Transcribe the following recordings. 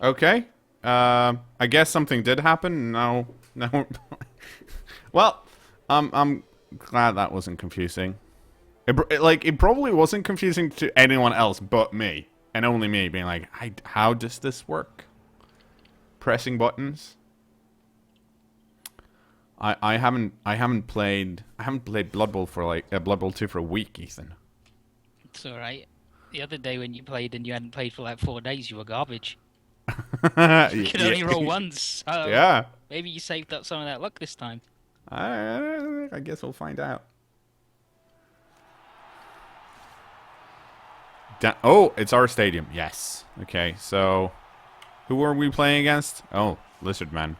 Okay. I guess something did happen. No, no. Well, I'm glad that wasn't confusing. It probably wasn't confusing to anyone else but me, and only me being like, how does this work? Pressing buttons. I haven't played Blood Bowl for like Blood Bowl 2 for a week, Ethan. It's alright. The other day when you played and you hadn't played for like 4 days, you were garbage. You could Yeah, only roll once, so yeah. maybe you saved up some of that luck this time. I guess we'll find out. Oh, it's our stadium. Yes. Okay, so who are we playing against? Oh, Lizardmen.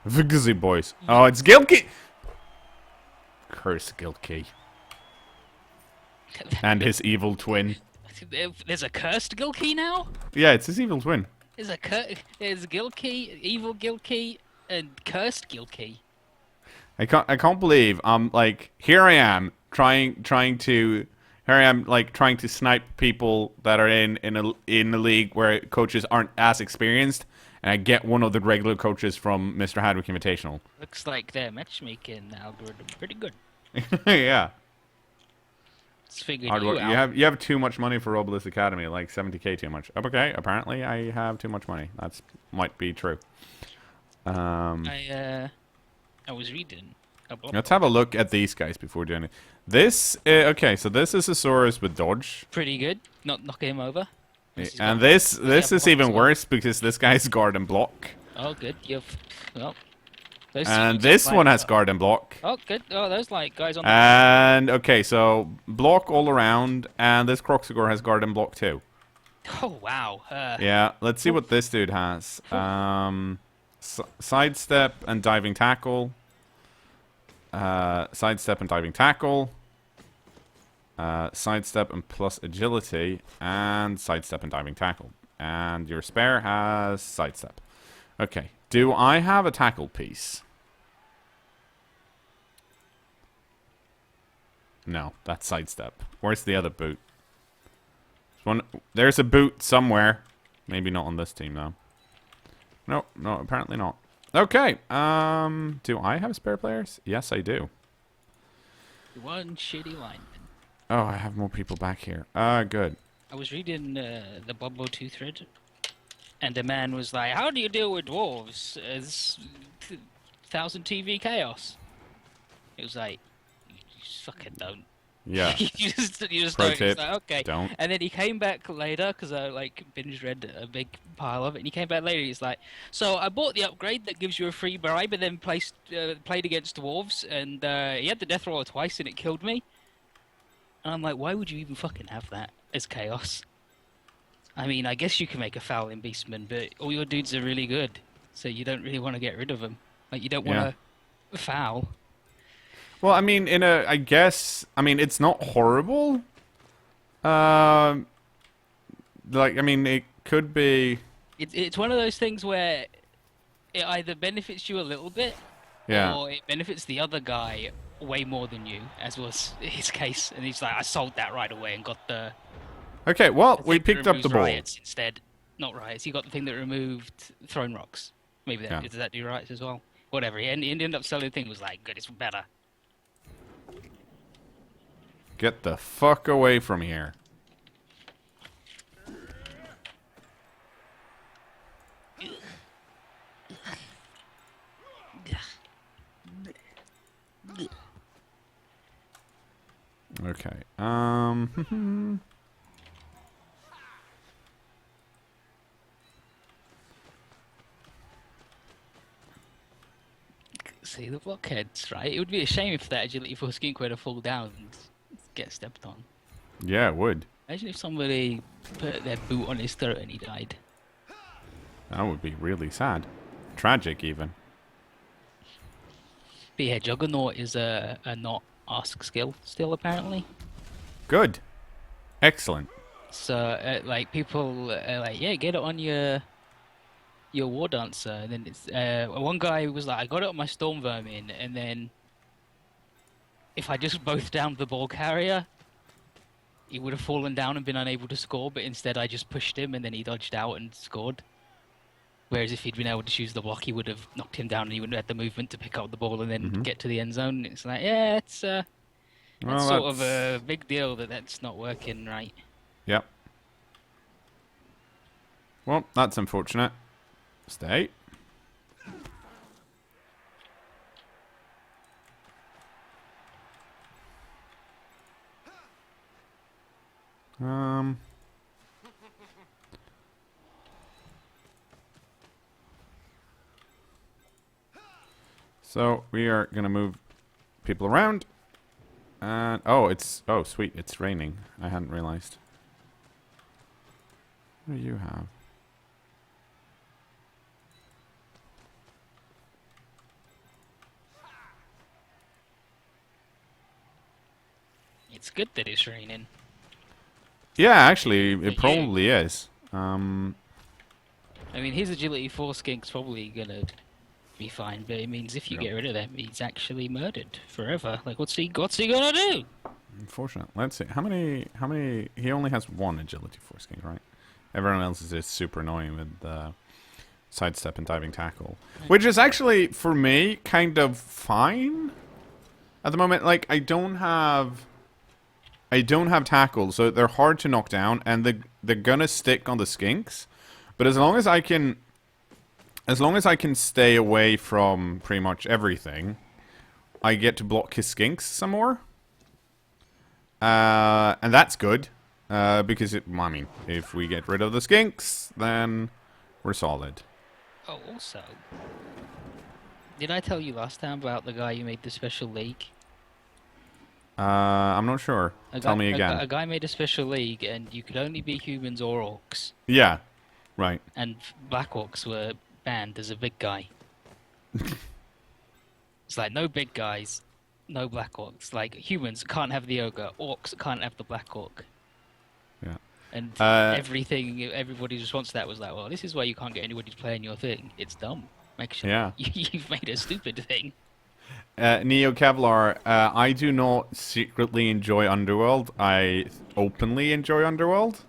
Vigzy boys. Oh, it's Gilkey. Curse Gilkey and his evil twin. There's a cursed Gilkey now? Yeah, it's his evil twin. There's Gilkey, evil Gilkey, and cursed Gilkey. I can't believe like here I am trying to snipe people that are in a league where coaches aren't as experienced, and I get one of the regular coaches from Mr. Hadwick Invitational. Looks like their matchmaking algorithm pretty good. Yeah. Let's figure Hard you work. out. You have too much money for Robolice Academy, like 70k too much. Okay, apparently I have too much money. That's might be true. Um, I was reading a blog let's have a look at these guys before doing it. This okay, so this is a Saurus with dodge, pretty good. Not knocking him over. and this Yeah, is block even as well. worse because this guy's guard and block, Oh, good. Well, those and two this jump one like has guard and block. Oh, good. Oh, those like guys on the. And okay, so block all around, and this Croxagore has guard and block too. Oh wow. Yeah, let's see what this dude has. Sidestep and diving tackle. Sidestep and diving tackle. Sidestep and plus agility, and sidestep and diving tackle. And your spare has sidestep. Okay, do I have a tackle piece? No, that's sidestep. Where's the other boot? There's a boot somewhere. Maybe not on this team though. No, no, apparently not. Okay. Do I have spare players? Yes, I do. One shitty lineman. Oh, I have more people back here. Good. I was reading the Bobo 2 thread, and the man was like, "How do you deal with dwarves as 1000 TV chaos?" It was like, "You just fucking don't." Yeah. You just Pro don't. It's tip. like, okay. Don't. And then he came back later because I like binge read a big pile of it. And he came back later. He's like, "So I bought the upgrade that gives you a free bribe, and then played against dwarves, and he had the death roller twice, and it killed me." And I'm like, "Why would you even fucking have that as chaos?" I mean, I guess you can make a foul in Beastman, but all your dudes are really good, so you don't really want to get rid of them. Like you don't Yeah. want to foul. Well, I mean, I guess, I mean, it's not horrible. Um, I mean, it could be. It's one of those things where it either benefits you a little bit, Yeah. or it benefits the other guy way more than you, as was his case. And he's like, I sold that right away and got the Okay. Well, we thing that picked up the removes ball. riots instead. Not riots. He got the thing that removed throwing rocks. Maybe Yeah. does that do riots as well? Whatever. He ended up selling the thing. Was like, good. It's better. Get the fuck away from here. Okay. See the blockheads, right? It would be a shame if that agility for skink were to fall down and get stepped on. Yeah, it would. Imagine if somebody put their boot on his throat and he died. That would be really sad. Tragic, even. But yeah, Juggernaut is a not ask skill still apparently. Good. Excellent. So like people are like, yeah, get it on your war dancer, and then it's one guy was like, I got it on my storm vermin, and then if I just both downed the ball carrier, he would have fallen down and been unable to score. But instead, I just pushed him, and then he dodged out and scored. Whereas if he'd been able to choose the block, he would have knocked him down and he wouldn't have had the movement to pick up the ball and then get to the end zone. It's like, yeah, that's Well, sort of a big deal that's not working right. Yep. Well, that's unfortunate. Stay. So we are gonna move people around. And oh, sweet, it's raining. I hadn't realized. What do you have? It's good that it's raining. Yeah, actually, For it you. probably is. I mean, his agility 4 skink's probably gonna be fine, but it means if you get rid of them, he's actually murdered forever. Like, what's he gonna do? Unfortunate. Let's see. How many? He only has one agility force king, right? Everyone else is just super annoying with sidestep and diving tackle, which is actually for me kind of fine at the moment. Like I don't have tackle, so they're hard to knock down, and they're gonna stick on the skinks. But as long as I can stay away from pretty much everything, I get to block his skinks some more. And that's good. Because, I mean, if we get rid of the skinks, then we're solid. Oh, also, did I tell you last time about the guy who made the special league? I'm not sure. Tell me again. A guy made a special league, and you could only be humans or orcs. Yeah, right. And Black Orcs were banned as a big guy. It's like, no big guys, no Black Orcs. Like, humans can't have the ogre, orcs can't have the Black Orc. Yeah. And everybody's response to that was like, well, this is why you can't get anybody to play in your thing. It's dumb. Actually, Yeah. You've made a stupid thing. Neo Kevlar, I do not secretly enjoy Underworld. I openly enjoy Underworld.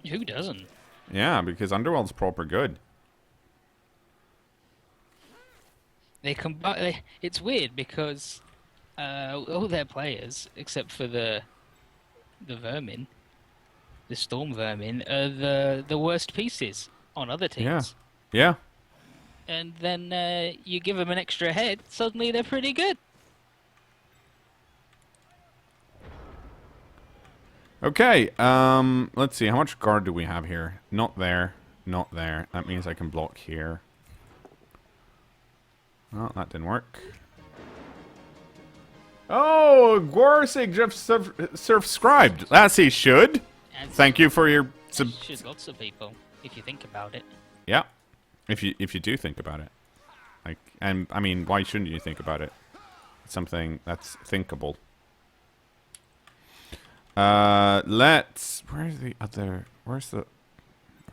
Who doesn't? Yeah, because Underworld's proper good. It's weird because all their players, except for the vermin, the storm vermin, are the worst pieces on other teams. Yeah. And then you give them an extra head, suddenly they're pretty good. Okay, let's see. How much guard do we have here? Not there. Not there. That means I can block here. Well, that didn't work. Oh, Gorsig just subscribed. As he should. And Thank you for your should lots of people, if you think about it. Yeah. If you do think about it. Like, and I mean, why shouldn't you think about it? It's something that's thinkable. Let's... Where's the other... Where's the...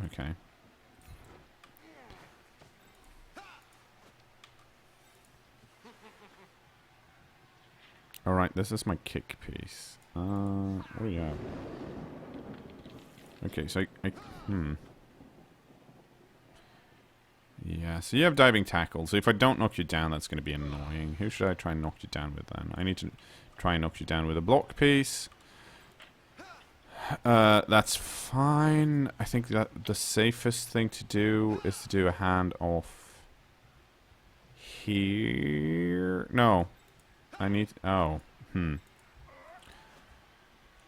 Okay. Alright, this is my kick piece. What do you have? Okay, so Yeah, so you have diving tackle. So if I don't knock you down, that's going to be annoying. Who should I try and knock you down with then? I need to try and knock you down with a block piece. That's fine. I think that the safest thing to do is to do a hand off here. No. I need... Oh.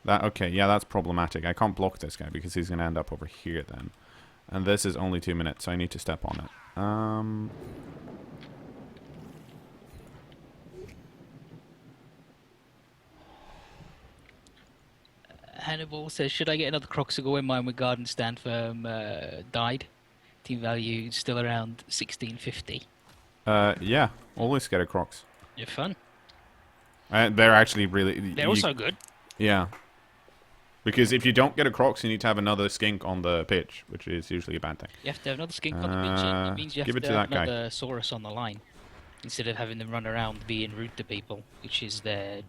Okay, yeah, that's problematic. I can't block this guy because he's going to end up over here then. And this is only 2 minutes, so I need to step on it. Hannibal says, should I get another Croxigal when mine with guard and stand firm died? Team value still around 1650. Yeah, always get a Crocs. They're fun. They're actually really... They're also good. Yeah. Because if you don't get a Crocs, you need to have another skink on the pitch, which is usually a bad thing. You have to have another skink on the pitch. It means you have to have another Saurus on the line. Instead of having them run around being rude to people, which is their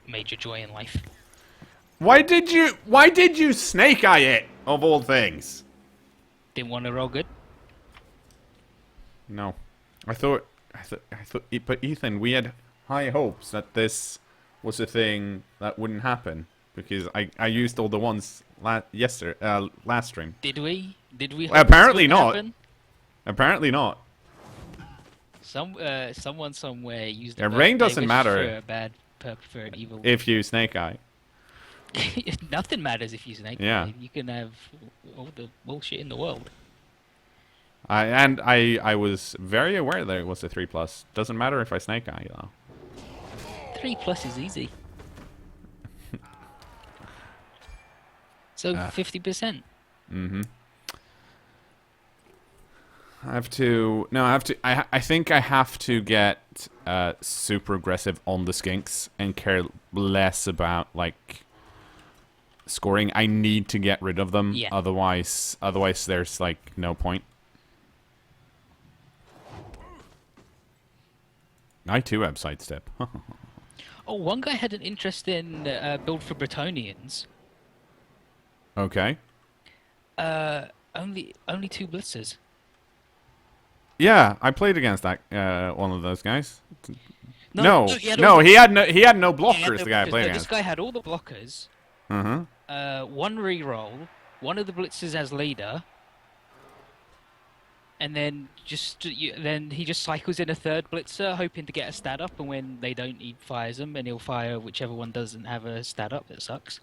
major joy in life. Why did you snake eye it, of all things? Didn't want to roll good? No. But Ethan, we had high hopes that this was a thing that wouldn't happen because I used all the ones last stream. Did we? Did we? Well, Hope this apparently wouldn't not. happen? Apparently not. Someone somewhere used Yeah, the rain birth doesn't language matter for a bad for an evil. if you Snake Eye. Nothing matters if you snake. Yeah. You can have all the bullshit in the world. I was very aware that it was a 3+. Doesn't matter if I Snake Eye though. 3+ is easy. So 50%. Mm-hmm. I think I have to get super aggressive on the skinks and care less about like scoring. I need to get rid of them. Yeah. Otherwise there's like no point. I too have sidestep. Oh, one guy had an interesting build for Bretonians. Okay. Only 2 blitzers. Yeah, I played against that one of those guys. No, he had no blockers. The guy I played This against. guy had all the blockers. Uh-huh. One reroll, one of the blitzers as leader, and then then he just cycles in a third blitzer, hoping to get a stat up. And when they don't, he fires them, and he'll fire whichever one doesn't have a stat up. That sucks.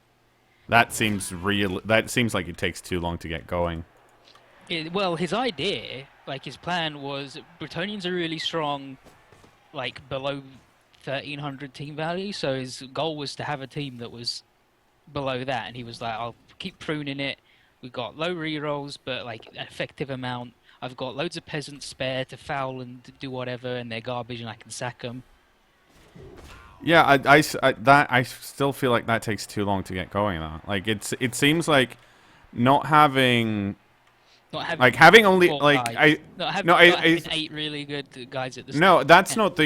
That seems real. That seems like it takes too long to get going. Well, his idea, like his plan, was Bretonians are really strong, like below 1300 team value. So his goal was to have a team that was below that, and he was like, "I'll keep pruning it. We've got low rerolls, but like an effective amount. I've got loads of peasants spare to foul and do whatever, and they're garbage, and I can sack them." Yeah, I still feel like that takes too long to get going. Though, like it seems like not having only four like guys. not having 8 really good guys at the start. No, that's not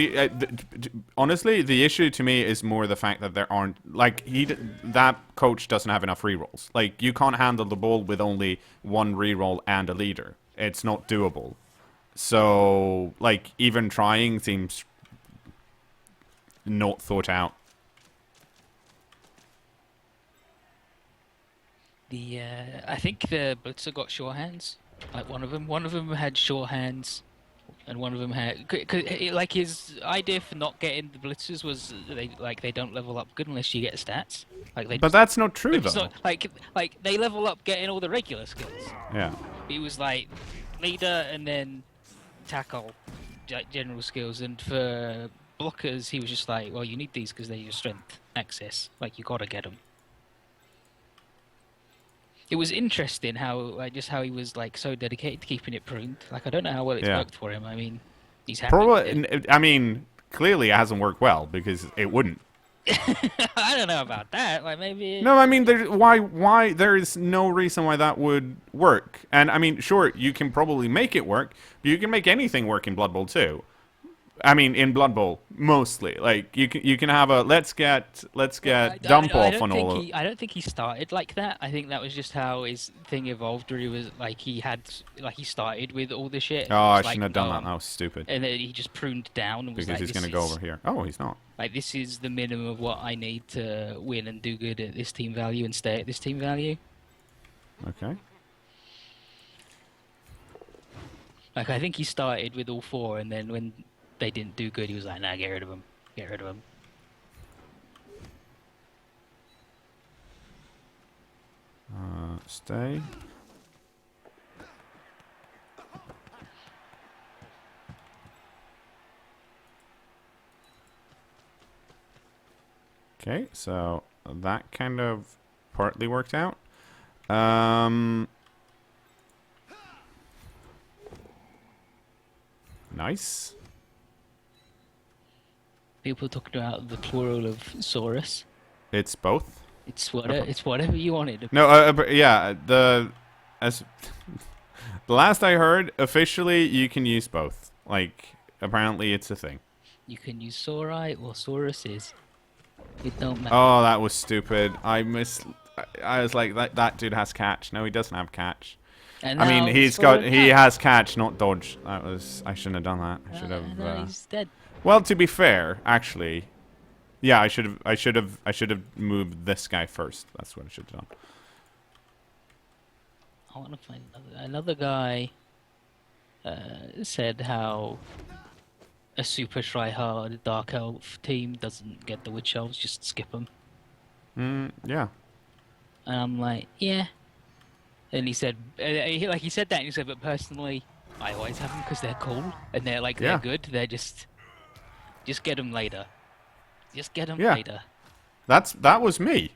honestly, the issue to me is more the fact that there aren't like that coach doesn't have enough rerolls. Like you can't handle the ball with only one reroll and a leader. It's not doable. So like even trying seems not thought out. I think the blitzer got sure hands. Like one of them had sure hands, and one of them had like his idea for not getting the blitzers was they don't level up good unless you get stats. But that's not true though. Not, like they level up getting all the regular skills. Yeah. He was like leader and then tackle general skills, and for blockers he was just like, well, you need these because they're your strength access. Like you gotta get them. It was interesting how he was like so dedicated to keeping it pruned. Like I don't know how well it's worked for him. I mean, he's happy. Probably. I mean, clearly it hasn't worked well because it wouldn't. I don't know about that. Like maybe. No, I mean, why? There is no reason why that would work. And I mean, sure, you can probably make it work, but you can make anything work in Blood Bowl too. I mean, in Blood Bowl mostly. Like you can have a let's get dump off on all of. I don't think he started like that. I think that was just how his thing evolved. Where he was like he started with all the shit. Oh, I shouldn't have done that. That was stupid. And then he just pruned down and was because he's gonna go over here. Oh, he's not. Like this is the minimum of what I need to win and do good at this team value and stay at this team value. Okay. Like I think he started with all 4, and then when they didn't do good, he was like, nah, get rid of them. Get rid of them. Stay. Okay, so that kind of partly worked out. Nice. People talking about the plural of Saurus. It's both. It's whatever you wanted. No, but yeah, the last I heard, officially you can use both. Like, apparently it's a thing. You can use Saurai or Sauruses. It don't matter. Oh, that was stupid. I was like, that dude has catch. No, he doesn't have catch. And I mean, now he has catch, not dodge. I shouldn't have done that. I should have. No, he's dead. Well, to be fair, actually, yeah, I should have moved this guy first. That's what I should have done. I want to find another guy. Said how a super try-hard Dark Elf team doesn't get the Witch Elves, just skip them. Yeah. And I'm like, yeah. And he said, he said that, and he said, but personally, I always have them because they're cool and they're like they're good. They're just get them later. Just get them later. That was me.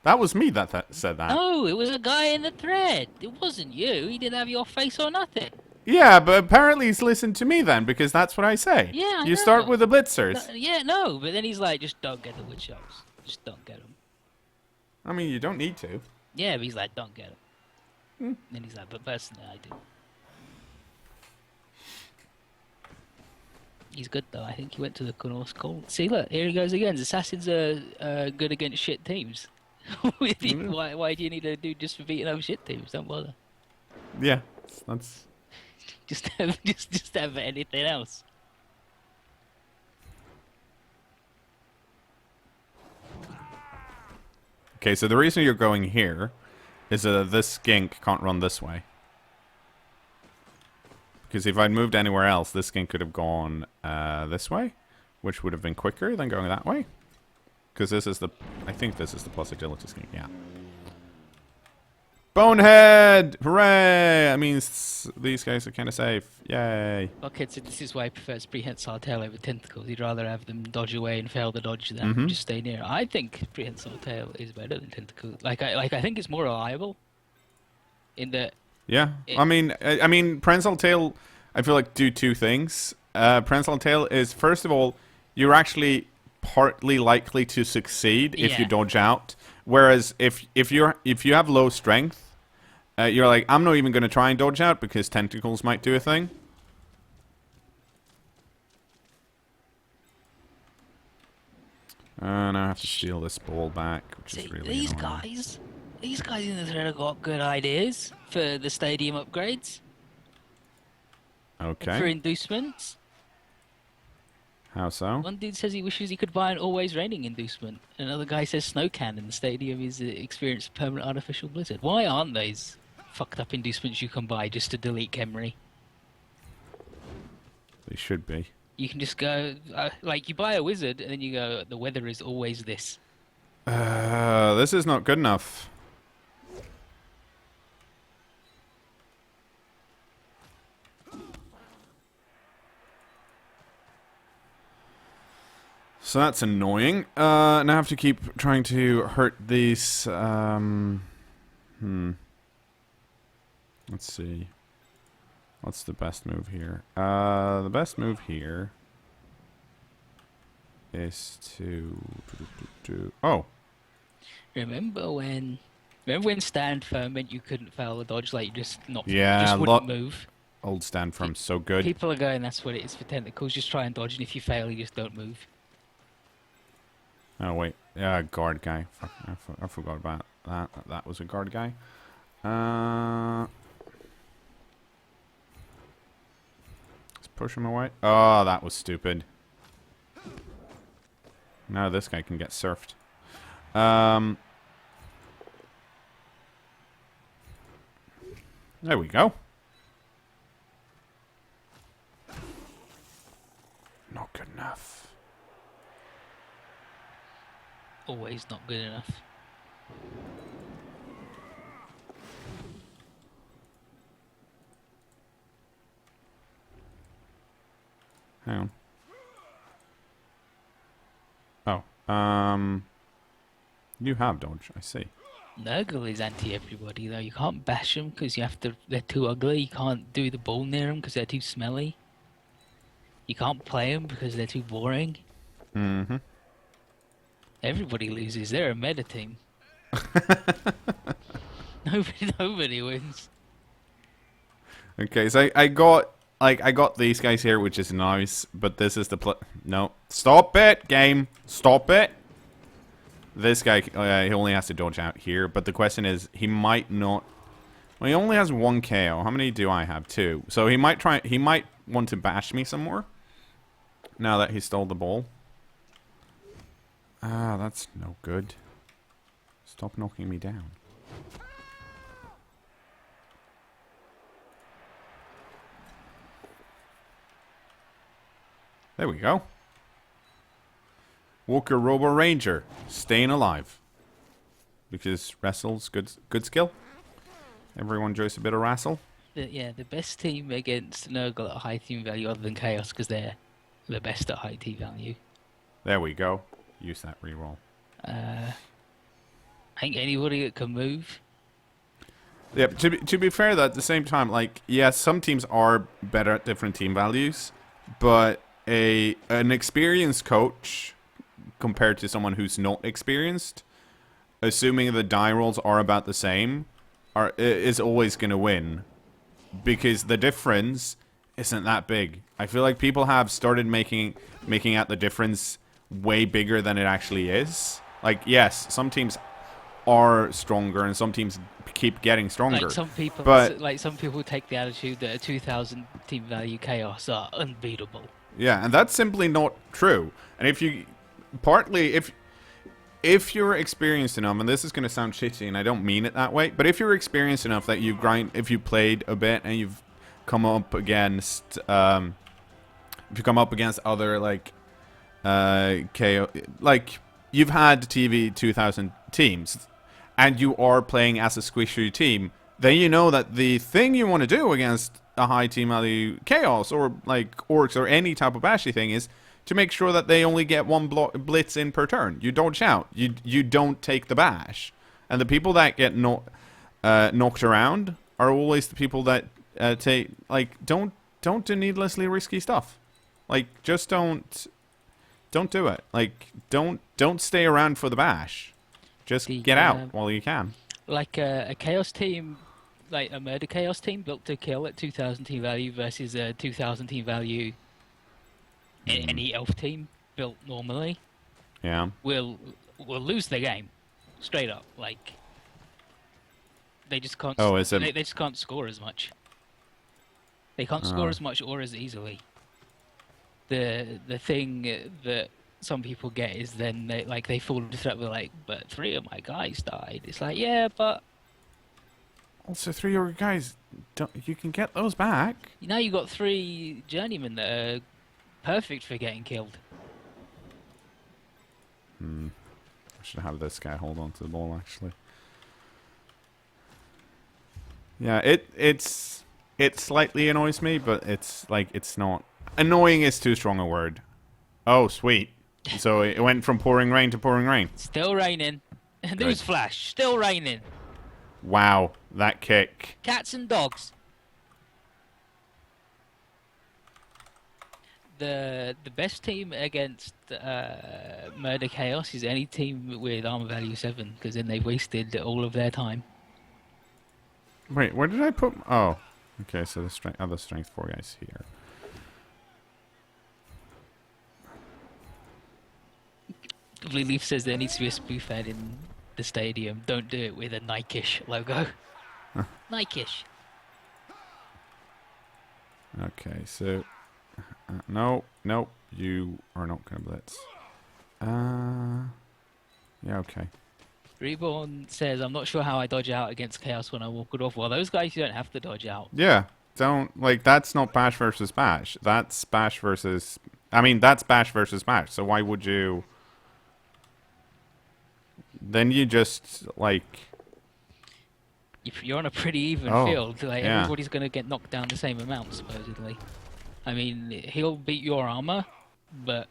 That was me that said that. No, it was a guy in the thread. It wasn't you. He didn't have your face or nothing. Yeah, but apparently he's listened to me then, because that's what I say. Yeah, I You know. start with the blitzers. No, but then he's like, just don't get the Witch Elves. Just don't get them. I mean, you don't need to. Yeah, but he's like, don't get them. Then he's like, but personally, I do. He's good though. I think he went to the cKnoor school. See, look, here he goes again. Assassins are good against shit teams. Why do you need a dude just for beating up shit teams? Don't bother. Yeah, that's. Just have anything else. Okay, so the reason you're going here is that this skink can't run this way. Because if I'd moved anywhere else, this skink could have gone this way, which would have been quicker than going that way. Because this is the... I think this is the plus agility skink, yeah. Bonehead! Hooray! That means these guys are kind of safe. Yay. Okay, so this is why he prefers prehensile tail over tentacles. He'd rather have them dodge away and fail the dodge than just stay near. I think prehensile tail is better than tentacles. I think it's more reliable. In the... Yeah, I mean, prehensile tail, I feel like do two things. Prehensile tail is, first of all, you're actually partly likely to succeed if you dodge out. Whereas if you have low strength, you're like, I'm not even going to try and dodge out because tentacles might do a thing. And I have to steal this ball back, which is really annoying. These guys in the thread have got good ideas for the stadium upgrades. Okay. For inducements. How so? One dude says he wishes he could buy an always raining inducement. Another guy says snow cannon. The stadium is experienced permanent artificial blizzard. Why aren't those fucked up inducements you can buy just to delete Khemri? They should be. You can just go, like you buy a wizard and then you go, the weather is always this. This is not good enough. So that's annoying. Now I have to keep trying to hurt these. Let's see. What's the best move here? The best move here is to... Oh. Remember when stand firm meant you couldn't fail the dodge, like you just Yeah, wouldn't move? Old stand firm's so good. People are going, that's what it is for tentacles, just try and dodge, and if you fail, you just don't move. Oh, wait. Yeah, guard guy. Fuck, I forgot about that. That was a guard guy. Let's push him away. Oh, that was stupid. Now this guy can get surfed. There we go. Not good enough. Always not good enough. Hang on. Oh, you have dodge, I see. Nurgle is anti-everybody though. You can't bash them because they're too ugly. You can't do the ball near them because they're too smelly. You can't play them because they're too boring. Mm-hmm. Everybody loses. They're a meta team. Nobody wins. Okay, so I got these guys here, which is nice, but this is the no. Stop it, game. Stop it. This guy, he only has to dodge out here, but the question is, he might not. Well, he only has 1 KO. How many do I have? 2. So he might try. He might want to bash me some more. Now that he stole the ball. Ah, that's no good. Stop knocking me down. There we go. Walker Robo Ranger, staying alive. Because wrestle's good skill. Everyone enjoys a bit of wrestle. The best team against Nurgle at high team value other than Chaos because they're the best at high team value. There we go. Use that reroll. I think anybody that can move. Yeah, to be fair, though, at the same time, like, yes, some teams are better at different team values, but an experienced coach compared to someone who's not experienced, assuming the die rolls are about the same, is always going to win, because the difference isn't that big. I feel like people have started making out the difference way bigger than it actually is. Like, yes, some teams are stronger and some teams keep getting stronger. Like some people, take the attitude that a 2,000 team value Chaos are unbeatable. Yeah, and that's simply not true. And if you're experienced enough, and this is going to sound shitty, and I don't mean it that way, but if you're experienced enough that if you played a bit and you've come up against, other like KO, like you've had TV 2000 teams, and you are playing as a squishy team, then you know that the thing you want to do against a high team value Chaos or like Orcs or any type of bashy thing is to make sure that they only get 1 blitz in per turn. You don't shout. You don't take the bash. And the people that get knocked around are always the people that don't do needlessly risky stuff. Like, just don't do it. Like, don't stay around for the bash. Just get out while you can. Like a Chaos team, like a Murder Chaos team built to kill at 2,000 team value versus a 2,000 team value any elf team built normally. Yeah. Will lose the game, straight up. Like, they just can't. Oh, is it? They just can't score as much. They can't score as much or as easily. The thing that some people get is then they fall into threat with like, but 3 of my guys died. It's like, yeah, but also 3 of your guys, you can get those back. Now you got 3 journeymen that are perfect for getting killed. I should have this guy hold on to the ball, actually. Yeah, it slightly annoys me, but it's not. Annoying is too strong a word. Oh, sweet. So it went from pouring rain to pouring rain. Still raining. Newsflash, still raining. Wow, that kick. Cats and dogs. The best team against Murder Chaos is any team with armor value 7, because then they've wasted all of their time. Wait, where did I put? Oh, okay. So the other strength 4 guys here. Leaf says there needs to be a spoof ad in the stadium. Don't do it with a Nike-ish logo. Nike-ish. Okay, so no, you are not gonna blitz. Yeah, okay. Reborn says, I'm not sure how I dodge out against Chaos when I walk it off. Well, those guys you don't have to dodge out. Yeah, that's not bash versus bash. That's bash versus. I mean, that's bash versus bash. So why would you? Then you just like. If you're on a pretty even field, everybody's gonna get knocked down the same amount, supposedly. I mean, he'll beat your armor, but.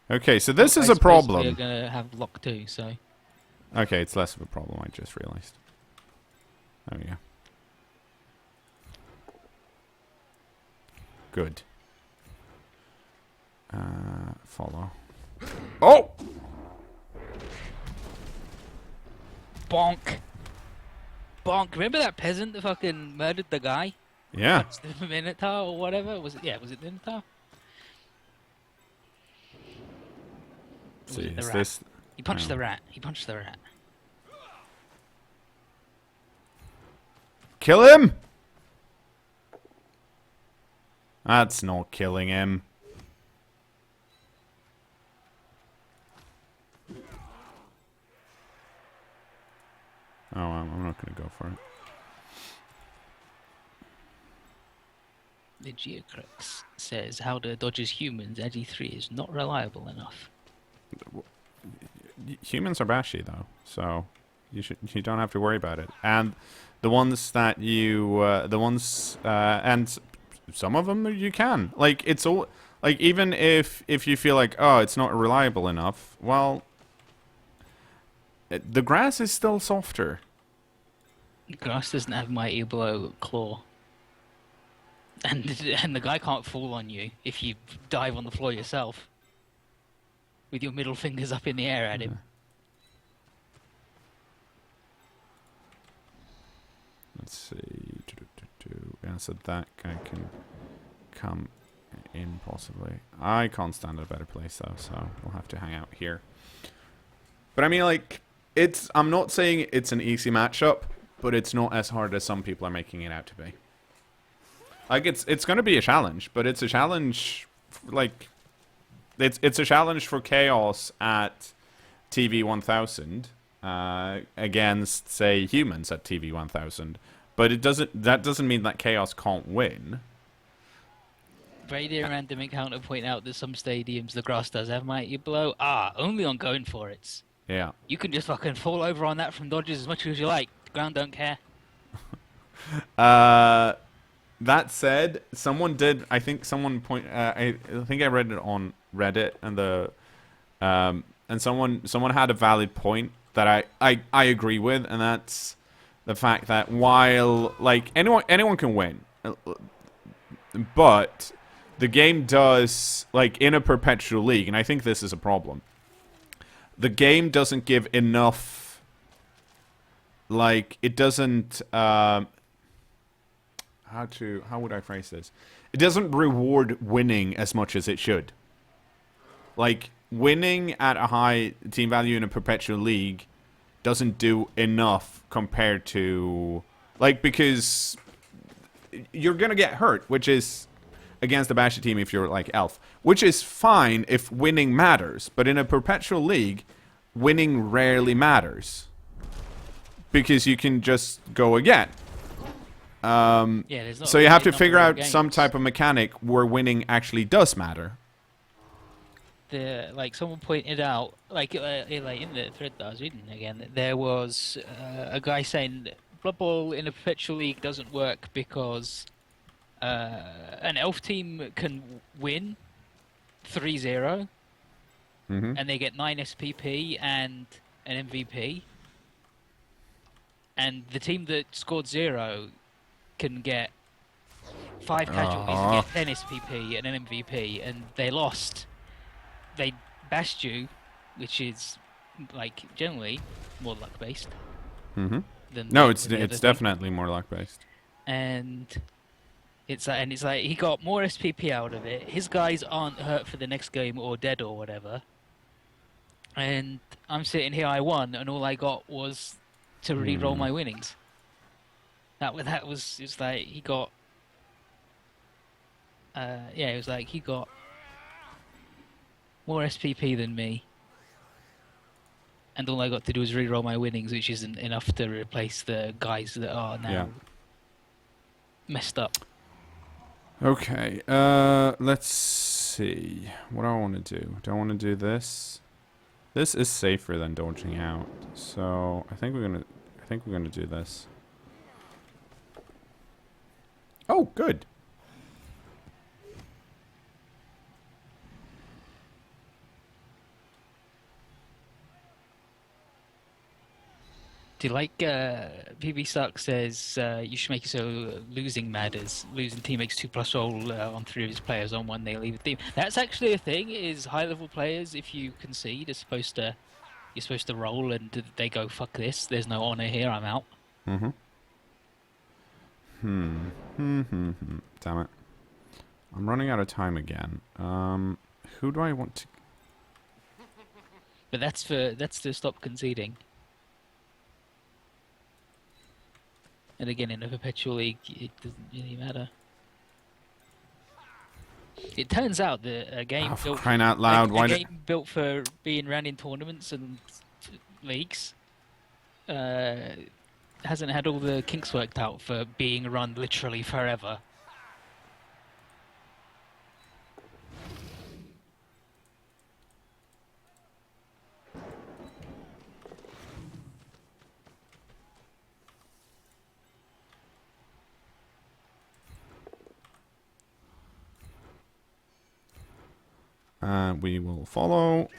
Okay, so this is a problem. You're gonna have lock too, so. Okay, it's less of a problem, I just realized. There we go. Good. Follow. Oh! Bonk. Bonk. Remember that peasant that fucking murdered the guy? Yeah. The Minotaur or whatever? Was it? Yeah, was it the Minotaur? See, is rat? this... He punched the rat. He punched the rat. Kill him! That's not killing him. Oh, I'm not going to go for it. The Geocrux says, how do Dodge's humans, Edgy 3 is not reliable enough. Humans are bashy, though, so you don't have to worry about it. And the ones that you, and some of them you can. Like, it's all, like, even if you feel like, oh, it's not reliable enough, well, the grass is still softer. Grass doesn't have Mighty Blow claw. And the guy can't fall on you if you dive on the floor yourself. With your middle fingers up in the air at him. Let's see. Yeah, so that guy can come in possibly. I can't stand at a better place though, so we'll have to hang out here. But I mean, like, I'm not saying it's an easy matchup, but it's not as hard as some people are making it out to be. Like, it's going to be a challenge, but it's a challenge, like, it's a challenge for Chaos at TV 1000 against, say, humans at TV 1000. But that doesn't mean that Chaos can't win. Radio Random Encounter point out that some stadiums the grass does have Mighty Blow. Only on going for it. Yeah. You can just fucking fall over on that from dodges as much as you like. The ground don't care. That said, someone did. I think someone I think I read it on Reddit, and someone had a valid point that I agree with, and that's the fact that while, like, anyone can win, but the game does, like, in a Perpetual League, and I think this is a problem. The game doesn't give enough. Like, it doesn't. How would I phrase this? It doesn't reward winning as much as it should. Like, winning at a high team value in a Perpetual League doesn't do enough compared to, like, because you're gonna get hurt, which is against a bashy team if you're like Elf, which is fine if winning matters, but in a Perpetual League, winning rarely matters because you can just go again. So you have to figure out some type of mechanic where winning actually does matter. Like, someone pointed out, like in the thread that I was reading again, there was a guy saying that Blood Bowl in a Perpetual League doesn't work because an elf team can win 3-0, and they get 9 SPP and an MVP, and the team that scored 0 can get 5 casualties and get 10 SPP and an MVP, and they lost. They bashed you, which is, like, generally more luck based. It's definitely more luck based. And it's like he got more SPP out of it. His guys aren't hurt for the next game or dead or whatever. And I'm sitting here, I won, and all I got was to re-roll my winnings. That was, it's like he got. It was like he got more SPP than me, and all I got to do was re-roll my winnings, which isn't enough to replace the guys that are now messed up. Okay, let's see. What do I want to do? Do I want to do this? This is safer than dodging out, so I think we're gonna do this. Oh, good. Do you like, PB Suck says you should make it so losing matters. Losing team makes 2+ roll on 3 of his players. On 1 they leave the team. That's actually a thing, is high level players, if you concede, you're supposed to roll and they go, fuck this, there's no honor here, I'm out. Damn it. I'm running out of time again. Who do I want to... But that's to stop conceding. And again, in a Perpetual League, it doesn't really matter. It turns out that a game Oh, for built crying out loud! a Why did? game built for being ran in tournaments and leagues uh, hasn't had all the kinks worked out for being run literally forever. We will follow.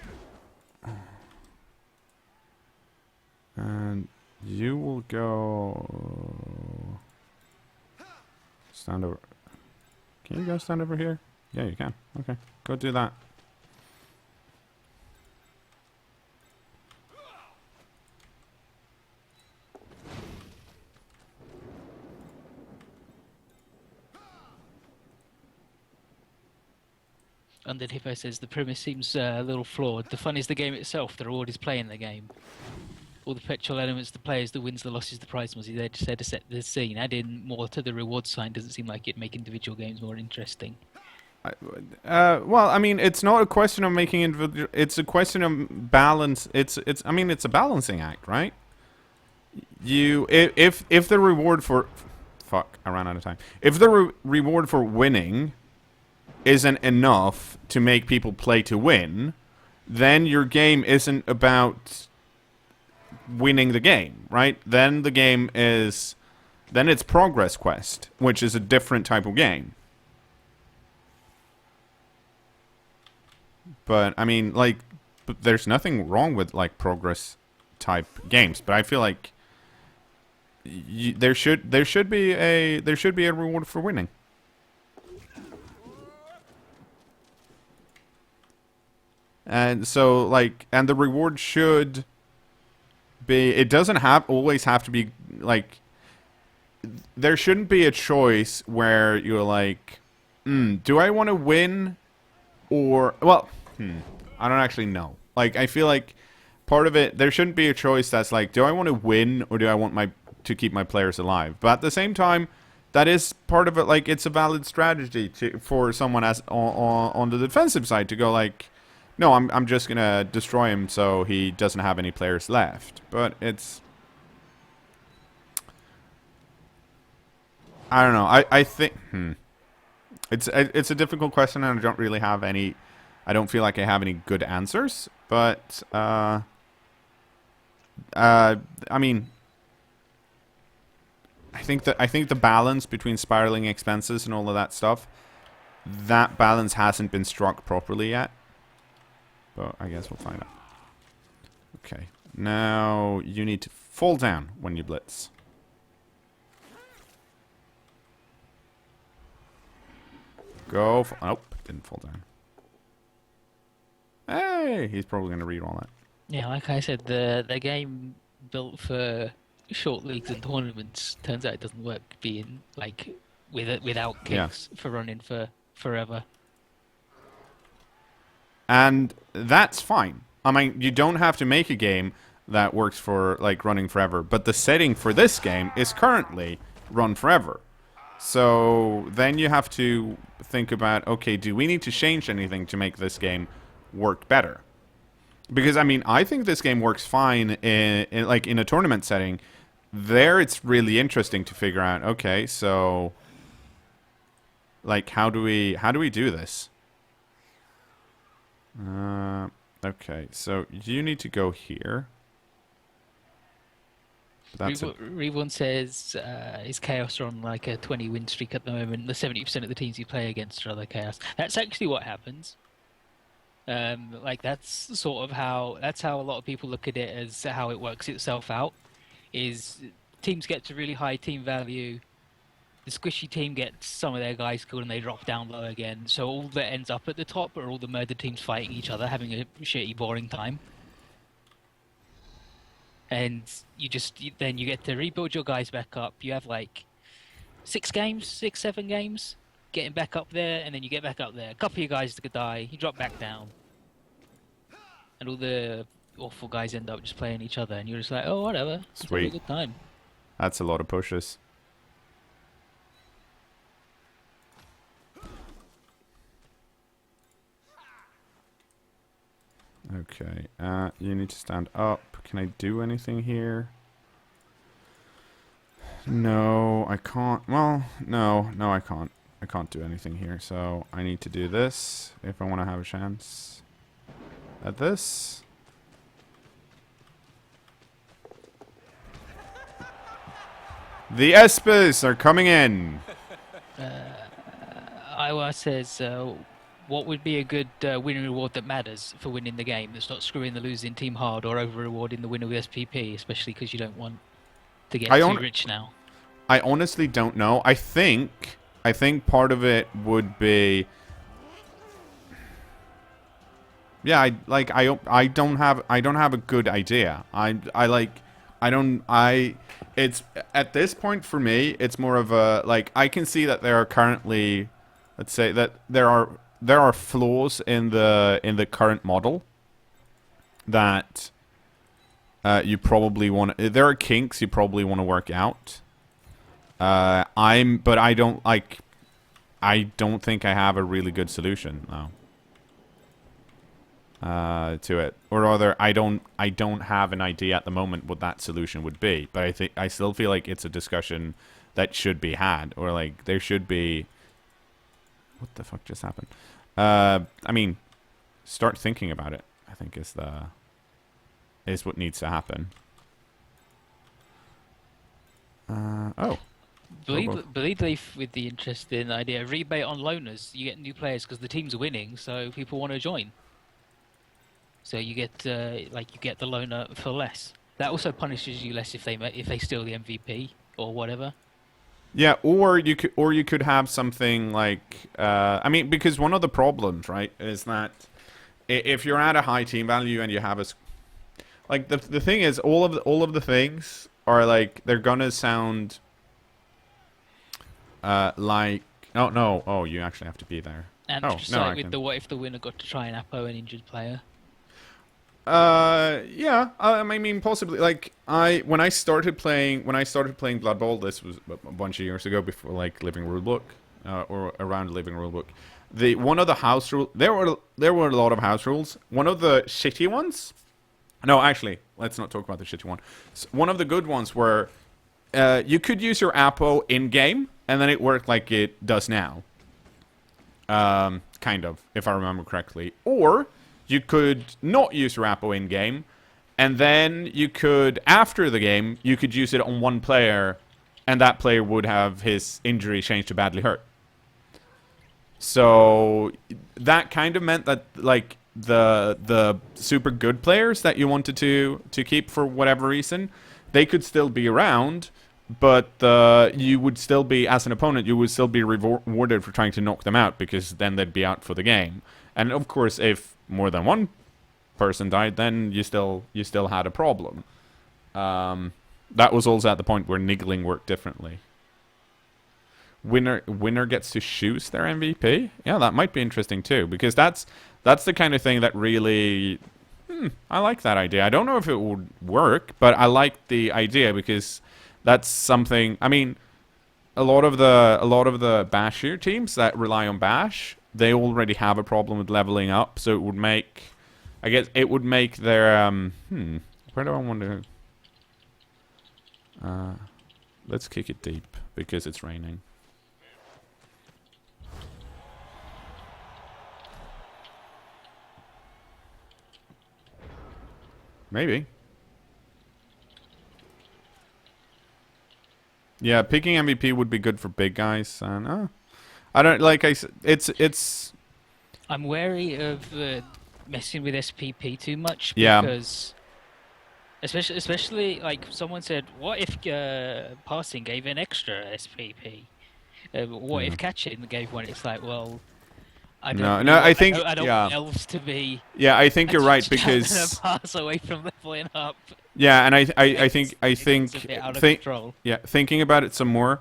And you will go... Stand over... Can you guys stand over here? Yeah, you can. Okay, go do that. Under Hippo says the premise seems a little flawed. The fun is the game itself. The reward is playing the game. All the perpetual elements, the players, the wins, the losses, the prize money. They're just there to set the scene. Adding more to the reward sign doesn't seem like it'd make individual games more interesting. Well, I mean, it's not a question of making individual. It's a question of balance. I mean, it's a balancing act, right? If the reward for, fuck, I ran out of time. If the reward for winning isn't enough to make people play to win, then your game isn't about winning the game, right? Then the game is, then it's Progress Quest, which is a different type of game. But I mean, like, there's nothing wrong with like progress type games, but I feel like there should be a reward for winning. And so, like, and the reward should be, it doesn't always have to be, like, there shouldn't be a choice where you're like, do I want to win? Or, well, I don't actually know. Like, I feel like part of it, there shouldn't be a choice that's like, do I want to win or do I want to keep my players alive? But at the same time, that is part of it, like, it's a valid strategy for someone as on the defensive side to go like, no, I'm just gonna destroy him so he doesn't have any players left. But it's, I don't know. I think it's a difficult question, and I don't really have any. I don't feel like I have any good answers. But I mean, I think the balance between spiraling expenses and all of that stuff, that balance hasn't been struck properly yet. But I guess we'll find out. Okay. Now you need to fall down when you blitz. Go. Nope, didn't fall down. Hey, he's probably going to read all that. Yeah, like I said, the game built for short leagues and tournaments turns out it doesn't work being like without kicks for running for forever. And that's fine. I mean, you don't have to make a game that works for like running forever, but the setting for this game is currently run forever. So then you have to think about, okay, do we need to change anything to make this game work better? Because I mean, I think this game works fine in a tournament setting. There, it's really interesting to figure out. Okay, so like, how do we do this? Okay, so you need to go here. Reborn says is Chaos on like a 20 win streak at the moment. The 70% of the teams you play against are other Chaos. That's actually what happens. Like that's sort of how a lot of people look at it, as how it works itself out. Is teams get to really high team value. The squishy team gets some of their guys killed and they drop down low again. So all that ends up at the top are all the murdered teams fighting each other, having a shitty, boring time. And then you get to rebuild your guys back up. You have like 6, 7 games, getting back up there, and then you get back up there. A couple of your guys could die, you drop back down. And all the awful guys end up just playing each other, and you're just like, oh, whatever. It's a Sweet. good time. That's a lot of pushes. Okay. You need to stand up. Can I do anything here? No, I can't. Well, no, I can't. I can't do anything here. So I need to do this if I want to have a chance at this. The Espers are coming in. Iowa says, what would be a good winning reward that matters for winning the game that's not screwing the losing team hard or over-rewarding the winner with SPP, especially because you don't want to get too rich now? I honestly don't know. I think part of it would be... Yeah, I don't have a good idea. It's at this point for me, it's more of a like I can see that there are currently, let's say that there are flaws in the current model that you probably want. There are kinks you probably want to work out. But I don't think I have a really good solution now. To it, or rather, I don't have an idea at the moment what that solution would be. But I still feel like it's a discussion that should be had, or like there should be. What the fuck just happened? I mean, start thinking about it. I think is what needs to happen. Oh. Believe with the interesting idea, rebate on loaners. You get new players because the team's winning, so people want to join. So you get you get the loaner for less. That also punishes you less if they steal the MVP or whatever. Yeah, or you could have something like I mean, because one of the problems, right, is that if you're at a high team value and you have like the thing is all of the things are like they're gonna sound like oh you actually have to be there. And just like with the what if the winner got to try and Apo an injured player. Yeah. I mean, possibly. Like, when I started playing Blood Bowl, this was a bunch of years ago, before like Living Rulebook, or around Living Rulebook. One of the house rules. There were a lot of house rules. One of the shitty ones. No, actually, let's not talk about the shitty one. One of the good ones were, you could use your Apo in game, and then it worked like it does now. Kind of, if I remember correctly, or you could not use your Apo in-game, and then you could, after the game, you could use it on one player, and that player would have his injury changed to badly hurt. So that kind of meant that, like, the super good players that you wanted to keep for whatever reason, they could still be around, but you would still be, as an opponent, you would still be rewarded for trying to knock them out, because then they'd be out for the game. And of course, if more than one person died, then you still had a problem. That was also at the point where niggling worked differently. Winner gets to choose their MVP. Yeah, that might be interesting too, because that's the kind of thing that really I like that idea. I don't know if it would work, but I like the idea because that's something. I mean, a lot of the Bashir teams that rely on Bash, they already have a problem with leveling up, so it would make, I guess, it would make their, where do I want to, let's kick it deep, because it's raining. Maybe. Yeah, picking MVP would be good for big guys, and, I don't like. It's. I'm wary of messing with SPP too much because, especially like someone said, what if passing gave an extra SPP? What if catching gave one? It's like, well, I don't. I think I don't want elves to be. Yeah, I think you're right because pass away from leveling up. Yeah, and I think thinking about it some more,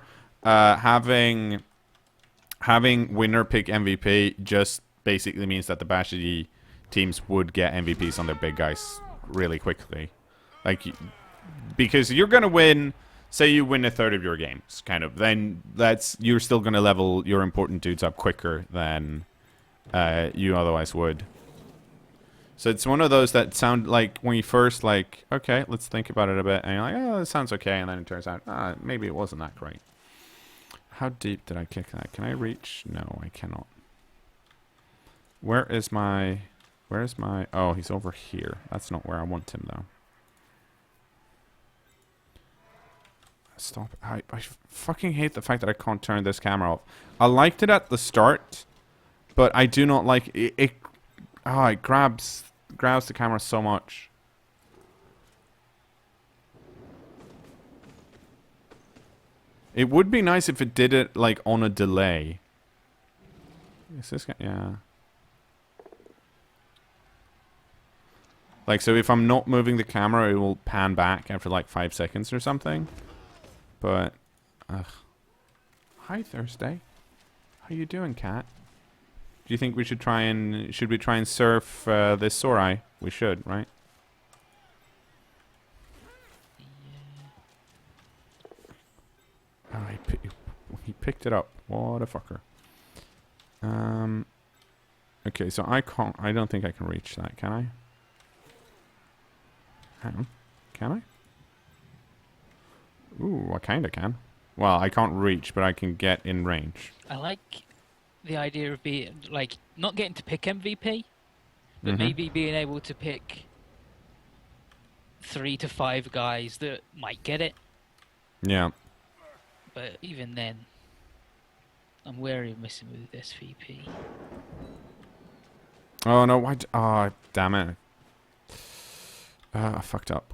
having winner pick MVP just basically means that the Bashy teams would get MVPs on their big guys really quickly. Like, because you're going to win, say you win a third of your games, kind of, then you're still going to level your important dudes up quicker than you otherwise would. So it's one of those that sound like when you first like, okay, let's think about it a bit, and you're like, oh, it sounds okay, and then it turns out, maybe it wasn't that great. How deep did I kick that? Can I reach? No, I cannot. Where's my... Oh, he's over here. That's not where I want him, though. Stop. I fucking hate the fact that I can't turn this camera off. I liked it at the start, but I do not like it. It grabs the camera so much. It would be nice if it did it, like, on a delay. Is this guy? Yeah. Like, so if I'm not moving the camera, it will pan back after, like, 5 seconds or something. But, ugh. Hi, Thursday. How you doing, cat? Do you think we should try and... Should we try and surf this Sorai? We should, right? Oh, he picked it up. What a fucker. Okay, so I don't think I can reach that, can I? Hang on. Can I? Ooh, I kinda can. Well, I can't reach, but I can get in range. I like the idea of being, like, not getting to pick MVP, but maybe being able to pick 3 to 5 guys that might get it. Yeah. But even then, I'm wary of messing with SVP. Oh, no, why... Oh, damn it. I fucked up.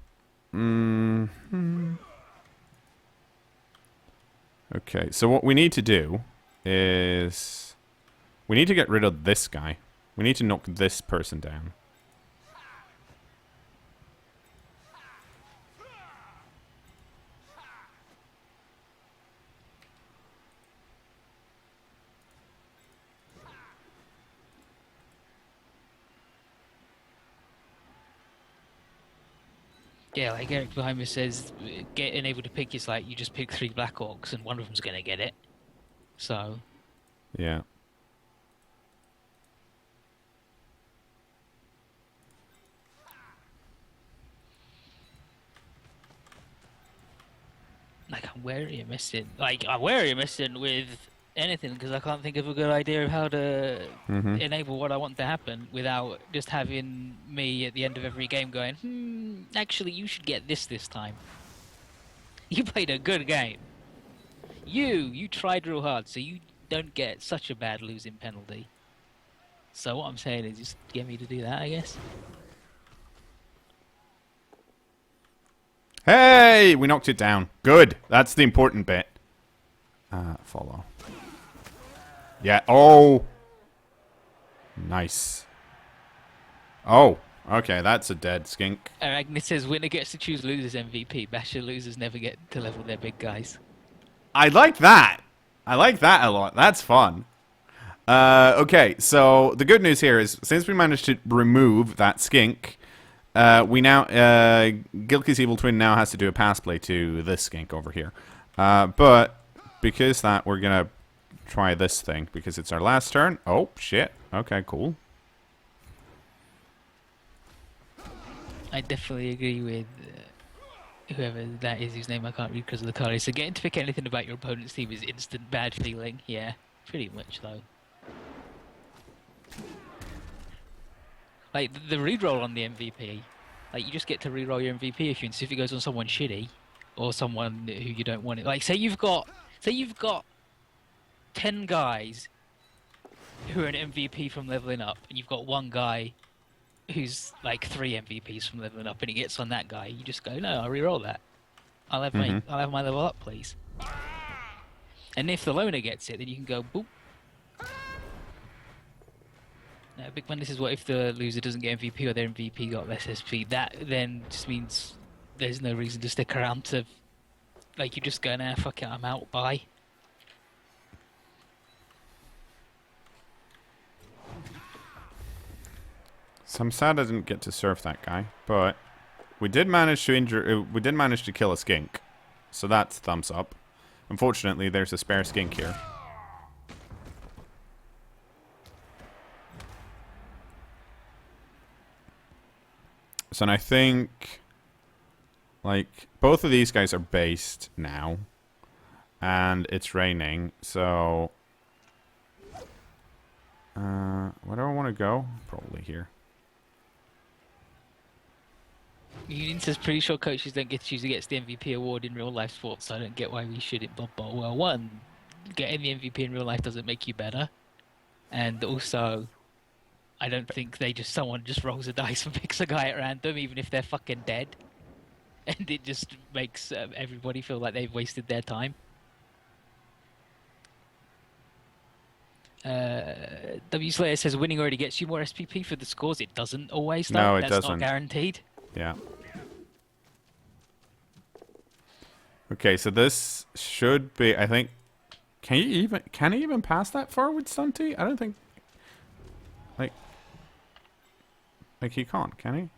Okay, so what we need to do is... We need to get rid of this guy. We need to knock this person down. Yeah, like Eric behind me says, getting able to pick is like you just pick 3 Black Orcs and one of them's gonna get it. So... Yeah. Like, I'm wary of messing. Like, I'm wary of messing with anything because I can't think of a good idea of how to enable what I want to happen without just having me at the end of every game going, actually, you should get this time. You played a good game. You tried real hard, so you don't get such a bad losing penalty. So what I'm saying is just get me to do that, I guess. Hey! We knocked it down. Good. That's the important bit. Follow. Yeah. Oh! Nice. Oh. Okay, that's a dead skink. Agnes says winner gets to choose losers MVP. Basher losers never get to level their big guys. I like that. I like that a lot. That's fun. Okay, so the good news here is since we managed to remove that skink, we now Gilky's evil twin now has to do a pass play to this skink over here. But because that, we're gonna try this thing because it's our last turn. Oh shit. Okay, cool. I definitely agree with whoever that is whose name I can't read because of the colour. So getting to pick anything about your opponent's team is instant bad feeling. Yeah, pretty much though. Like the reroll on the MVP, like you just get to reroll your MVP if it goes on someone shitty or someone who you don't want it. Like say you've got 10 guys who are an MVP from leveling up, and you've got one guy who's like 3 MVPs from leveling up, and he gets on that guy. You just go, no, I'll reroll that. I'll have my level up, please. And if the loner gets it, then you can go boop. Now, Big Man, this is what if the loser doesn't get MVP or their MVP got less SP. That then just means there's no reason to stick around to, like, you just go, nah, fuck it, I'm out, bye. So I'm sad I didn't get to surf that guy, but we did manage to we did manage to kill a skink, so that's thumbs up. Unfortunately, there's a spare skink here. So and I think, like, both of these guys are based now. And it's raining, so... where do I want to go? Probably here. Union says pretty sure coaches don't get to choose who gets the MVP award in real life sports, so I don't get why we should in Blood Bowl. Well, one, getting the MVP in real life doesn't make you better. And also, I don't think someone just rolls a dice and picks a guy at random, even if they're fucking dead. And it just makes everybody feel like they've wasted their time. W Slayer says winning already gets you more SPP for the scores. It doesn't always, though. No, it That's doesn't. not guaranteed. Yeah. Okay, so this should be, I think... Can he even pass that forward, Stunty? I don't think... Like he can't, can he?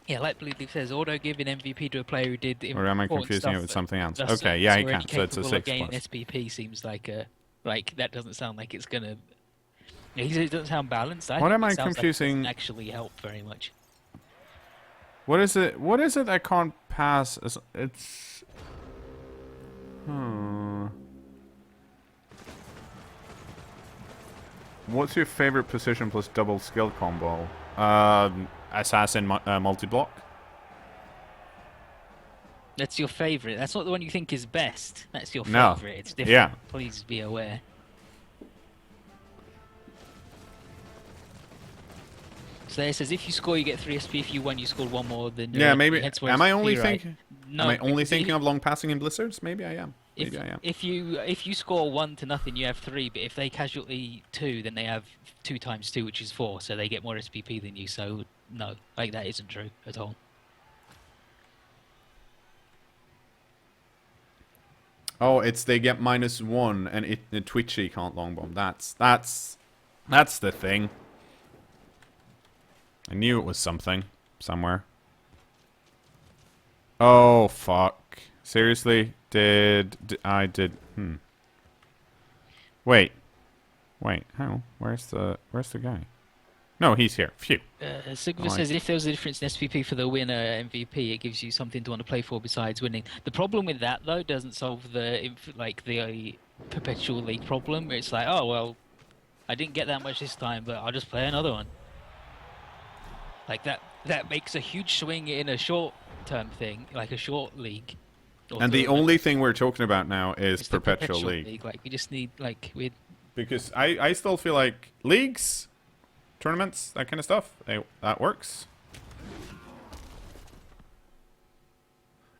Yeah, like Blue Leaf says, auto giving MVP to a player who did Or am I important confusing it stuff with something else? that's Okay, yeah, he already can. So it's a capable of 6 gaining plus. SPP seems like that doesn't sound like it's gonna. Yeah, it doesn't sound balanced. What am I it sounds confusing? Like it doesn't actually help very much. What is it? What is it that can't pass? It's... What's your favorite position plus double skill combo? Assassin multi-block. That's your favorite. That's not the one you think is best. That's your No. favorite. It's different. Yeah. Please be aware. Slayer says if you score, you get 3 SP. If you won, you scored 1 more than. Yeah, maybe. Hence Am I only SP, right? thinking? No, am I only because thinking of long passing in blizzards? Maybe I am. Maybe I am. If you score 1-0, you have 3. But if they casualty 2, then they have 2 times 2, which is 4. So they get more SPP than you. So no, like that isn't true at all. Oh, it's they get -1 and the Twitchy can't long bomb. That's the thing. I knew it was something somewhere. Oh fuck! Seriously, I did? Wait, how? Where's the guy? No, he's here. Phew. Sigma says if there was a difference in SPP for the winner MVP, it gives you something to want to play for besides winning. The problem with that though doesn't solve the Perpetual League problem. It's like, oh well, I didn't get that much this time, but I'll just play another one. Like that makes a huge swing in a short-term thing, like a short league. And the only thing we're talking about now is it's the Perpetual League. Like we just need Because I still feel like leagues, tournaments, that kind of stuff, that works.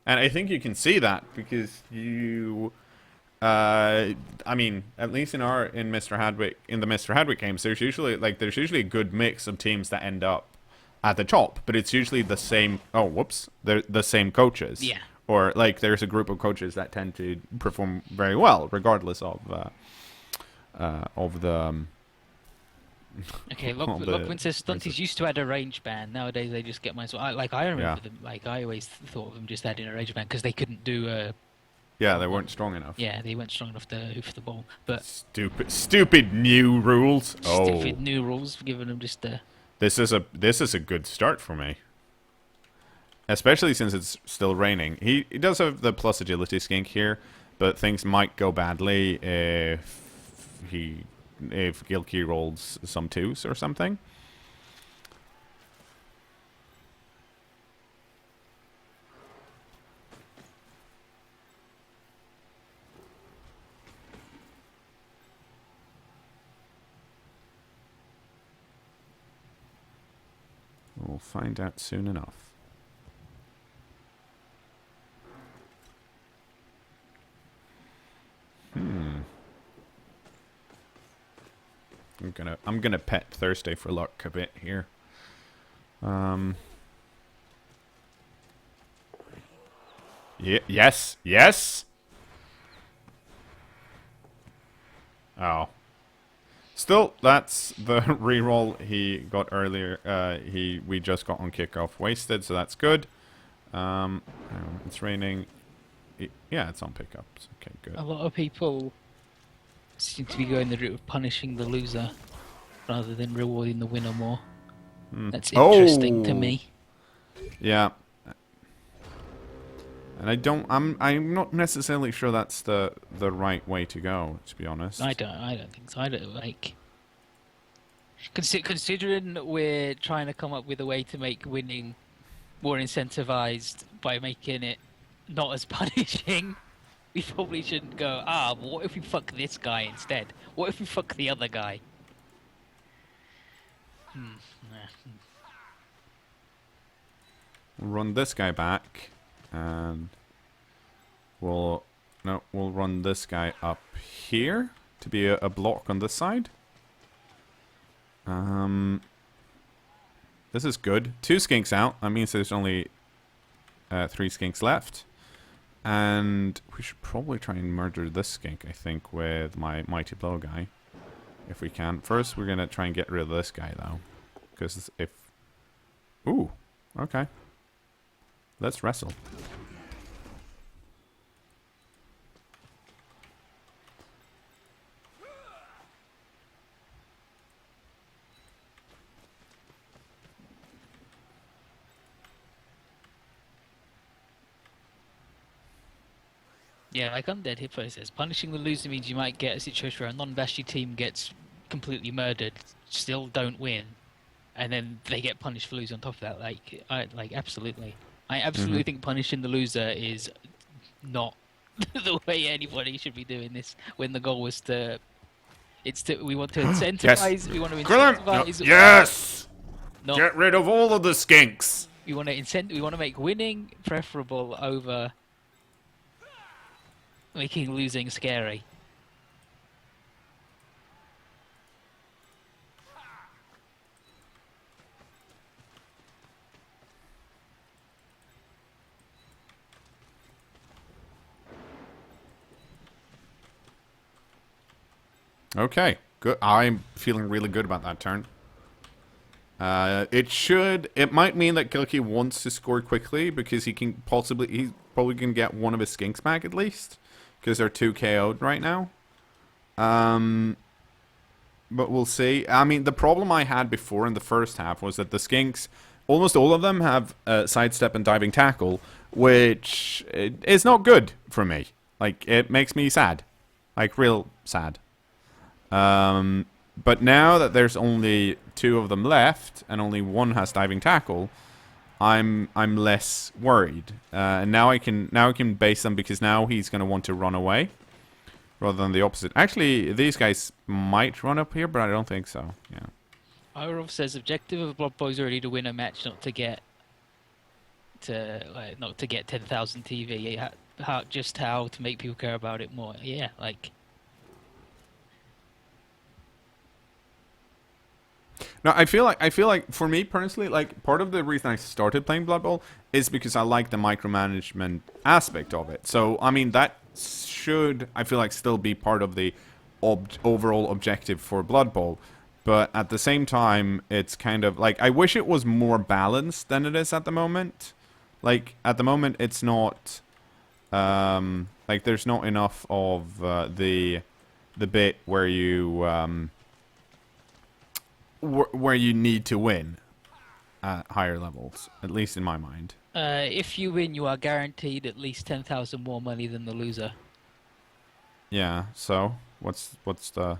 And I think you can see that because you, I mean, at least in Mr. Hadwick, in the Mr. Hadwick games, there's usually a good mix of teams that end up at the top, but it's usually the same. Oh, whoops! They're the same coaches. Yeah. Or like there's a group of coaches that tend to perform very well, regardless of the. Okay, Lockwin says Stunties used to add a range ban. Nowadays they just get mine. So I remember them. Like I always thought of them just adding a range ban because they couldn't do. Yeah, they weren't strong enough. Yeah, they weren't strong enough to hoof the ball. But stupid new rules. Stupid new rules, giving them just a. This is a good start for me. Especially since it's still raining. He does have the plus agility skink here, but things might go badly if Gilkey rolls some 2s or something. We'll find out soon enough. I'm gonna pet Thursday for luck a bit here. Yes. Oh. Still, that's the reroll he got earlier. We just got on kickoff wasted, so that's good. Hang on, it's raining. Yeah, it's on pickups. Okay, good. A lot of people seem to be going the route of punishing the loser rather than rewarding the winner more. That's interesting to Oh, me. yeah. And I'm not necessarily sure that's the right way to go, to be honest. I don't think so. I don't like. Considering we're trying to come up with a way to make winning more incentivized by making it not as punishing, we probably shouldn't go, but what if we fuck this guy instead? What if we fuck the other guy? Nah. We'll run this guy back, and we'll run this guy up here to be a block on this side. This is good. 2 skinks out. That means there's only 3 skinks left. And we should probably try and murder this skink, I think, with my Mighty Blow guy. If we can. First, we're going to try and get rid of this guy, though. Because if... Ooh. Okay. Let's wrestle. Yeah, like Undead Hippo says, punishing the loser means you might get a situation where a non-bashy team gets completely murdered, still don't win, and then they get punished for losing on top of that. Absolutely. I absolutely think punishing the loser is not the way anybody should be doing this. When the goal was to, we want to incentivize. Yes. We want to Kill him! incentivize. No. Yes! No, Get rid of all of the skinks! we want to We want to make winning preferable over making losing scary. Okay, good. I'm feeling really good about that turn. It might mean that Gilkey wants to score quickly because he's probably can get one of his skinks back at least. Because they're 2 KO'd right now. But we'll see. I mean, the problem I had before in the first half was that the skinks, almost all of them have sidestep and diving tackle, which is not good for me. Like, it makes me sad. Like, real sad. But now that there's only 2 of them left, and only 1 has diving tackle, I'm less worried. And now I can base them because now he's going to want to run away rather than the opposite. Actually, these guys might run up here, but I don't think so. Yeah. Irov says objective of Blood Bowl is already to win a match, not to get 10,000 TV. Just how to make people care about it more. Yeah, like. No, I feel like for me personally, like part of the reason I started playing Blood Bowl is because I like the micromanagement aspect of it. So I mean that should, I feel like, still be part of the overall objective for Blood Bowl. But at the same time, it's kind of like I wish it was more balanced than it is at the moment. Like at the moment, it's not like there's not enough of the bit where you where you need to win at higher levels, at least in my mind. If you win, you are guaranteed at least 10,000 more money than the loser. Yeah. So what's the?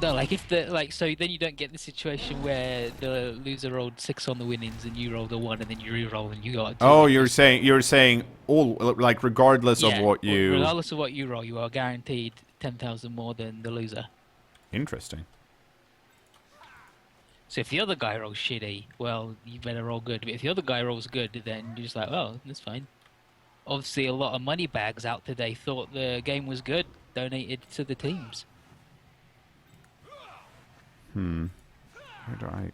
No, like so then you don't get the situation where the loser rolled 6 on the winnings and you rolled a 1 and then you re-roll and you got a 2. Oh, you're saying all, like, regardless of what you. Regardless of what you roll, you are guaranteed 10,000 more than the loser. Interesting. So if the other guy rolls shitty, well, you better roll good. But if the other guy rolls good, then you're just like, oh, that's fine. Obviously, a lot of money bags out today thought the game was good, donated to the teams. Where do I?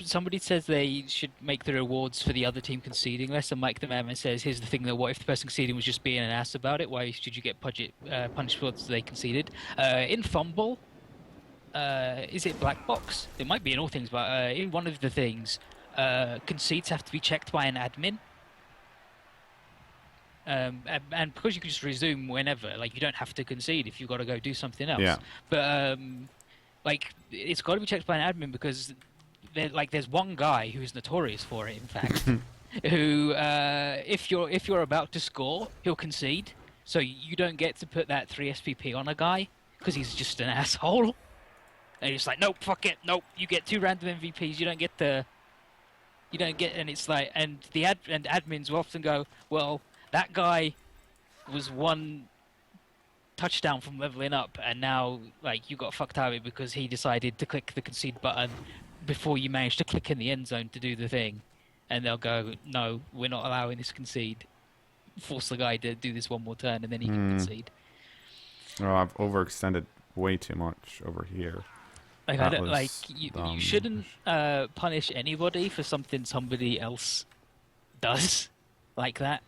Somebody says they should make the rewards for the other team conceding less, and Mike the Madman says, here's the thing, that what if the person conceding was just being an ass about it? Why should you get punished for what they conceded? In Fumble, is it Black Box? It might be in all things, but in one of the things, concedes have to be checked by an admin. And because you can just resume whenever, like you don't have to concede if you've got to go do something else. Yeah. But like it's got to be checked by an admin because there's one guy who's notorious for it. In fact, who if you're about to score, he'll concede. So you don't get to put that 3 SPP on a guy because he's just an asshole. And he's like, nope, fuck it, nope. You get 2 random MVPs. You don't get the. You don't get, and it's like, and admins will often go, well, that guy was 1 touchdown from leveling up, and now like you got fucked out of it because he decided to click the concede button before you managed to click in the end zone to do the thing, and they'll go, no, we're not allowing this concede. Force the guy to do this 1 more turn, and then he can concede. Oh, I've overextended way too much over here. Like, I don't, like you shouldn't punish anybody for something somebody else does like that.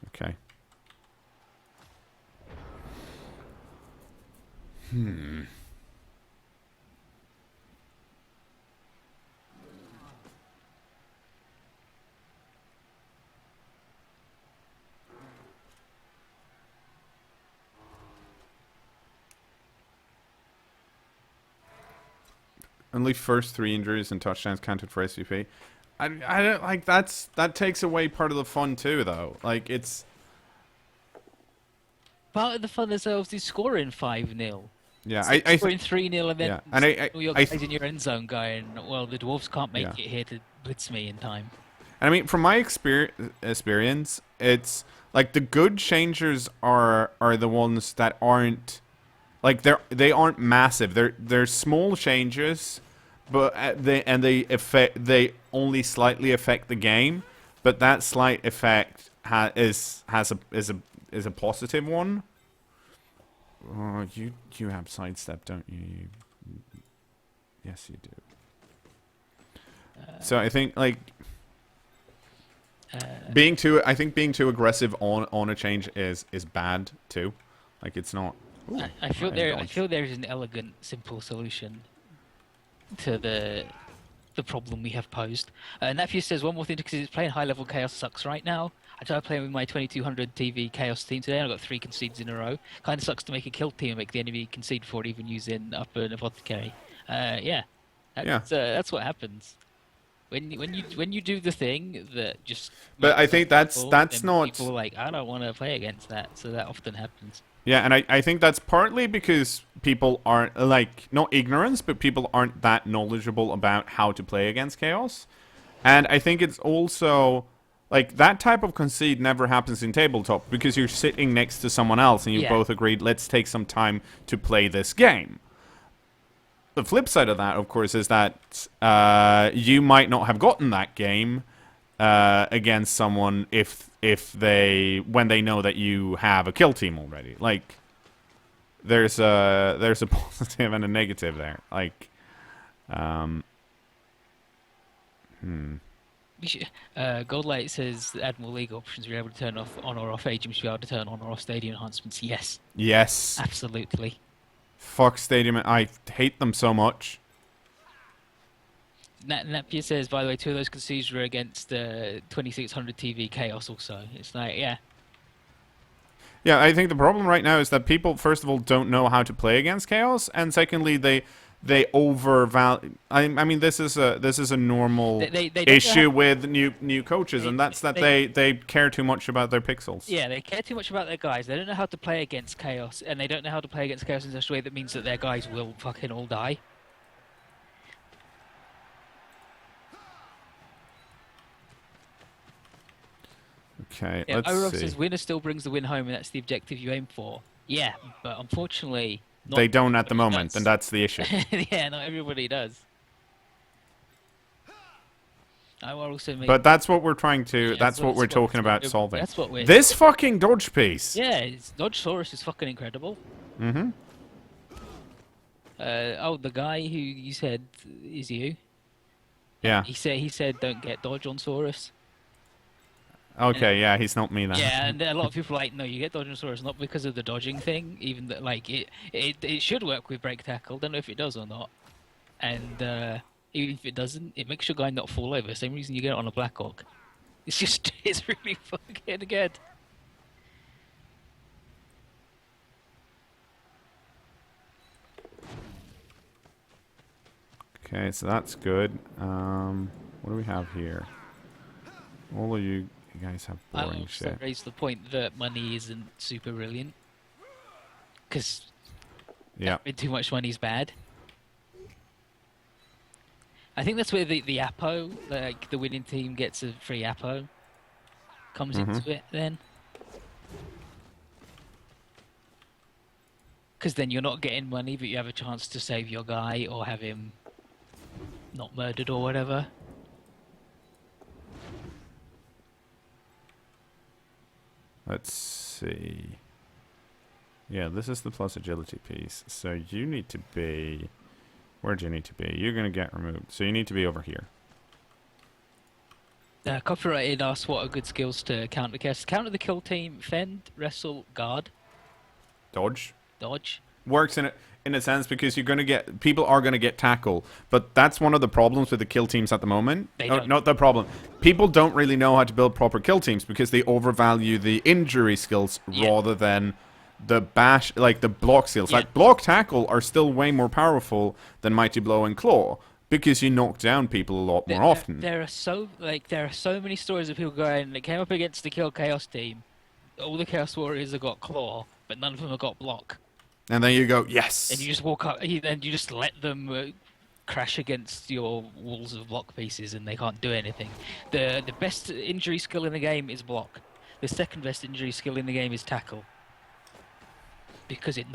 Okay. Only first 3 injuries and touchdowns counted for SVP. I don't like that takes away part of the fun too, though. Like it's part of the fun is obviously scoring 5-0. Yeah, scoring 3-0 and then yeah. And all your guys in your end zone going, well, the dwarves can't make it here to blitz me in time. And I mean, from my experience, it's like the good changers are the ones that aren't like they aren't massive. They're small changes, but they only slightly affect the game. But that slight effect is a positive one. Oh, you have sidestep, don't you? Yes, you do. So I think like being too aggressive on a change is bad too. Like it's not. Ooh, I feel there is an elegant, simple solution to the problem we have posed. Nephew says one more thing because he's playing high level chaos sucks right now. I tried playing with my 2200 TV chaos team today and I got 3 concedes in a row. Kind of sucks to make a kill team and make the enemy concede before it even using up an apothecary. That's what happens when you do the thing that just. But I think that's not. People are like, I don't want to play against that, so that often happens. Yeah, and I think that's partly because people aren't, like, not ignorance, but people aren't that knowledgeable about how to play against Chaos. And I think it's also, like, that type of concede never happens in tabletop, because you're sitting next to someone else, and you both agreed, let's take some time to play this game. The flip side of that, of course, is that you might not have gotten that game against someone when they know that you have a kill team already. Like there's a positive and a negative there. Like Goldlight says Admiral League options we're able to turn off on or off agents, we are able to turn on or off stadium enhancements. Yes, absolutely. Fuck stadium, I hate them so much. Napier says, by the way, 2 of those concedes were against 2600 TV Chaos also. It's like, yeah. Yeah, I think the problem right now is that people, first of all, don't know how to play against Chaos, and secondly, they overvalue. I mean, this is a normal issue with new coaches, and that's that they care too much about their pixels. Yeah, they care too much about their guys. They don't know how to play against Chaos, and they don't know how to play against Chaos in such a way that means that their guys will fucking all die. Okay, yeah, let's see. says winner still brings the win home, and that's the objective you aim for. Yeah, but unfortunately, they don't at the moment, and that's the issue. Yeah, not everybody does. But that's what we're trying to. Yeah, that's what we're talking about solving. That's what we're. This fucking dodge piece. Yeah, Dodgesaurus is fucking incredible. Mm-hmm. The guy who you said is you. Yeah. He said don't get dodge on Saurus. Okay, yeah, he's not me then. Yeah, and a lot of people are like, no, you get Dodgesaurus not because of the dodging thing, even that like it should work with break tackle. Don't know if it does or not. and even if it doesn't, it makes your guy not fall over. Same reason you get it on a Black Hawk. It's just it's really fucking good. Okay, so that's good. What do we have here? All of you guys have I boring also shit. raised the point that money isn't super brilliant because Yeah. too much money is bad. I think that's where the Apo, like the winning team gets a free Apo, comes into it then. Because then you're not getting money, but you have a chance to save your guy or have him not murdered or whatever. Let's see. Yeah, this is the plus agility piece. So you need to be... Where do you need to be? You're going to get removed. So you need to be over here. Copyrighted asks what are good skills to counter chaos. Counter the kill team, fend, wrestle, guard, Dodge. dodge. Works in a sense because you're going to get... People are going to get tackle. But that's one of the problems with the kill teams at the moment. They No, don't. not the problem. People don't really know how to build proper kill teams because they overvalue the injury skills rather than the bash, like the block skills. Yeah. Like block tackle are still way more powerful than mighty blow and claw because you knock down people a lot more often. There are so many stories of people going. They came up against the kill chaos team. All the chaos warriors have got claw, but none of them have got block. And then you go, yes. And you just walk up, and you just let them crash against your walls of block pieces, and they can't do anything. The best injury skill in the game is block. The second best injury skill in the game is tackle. Because it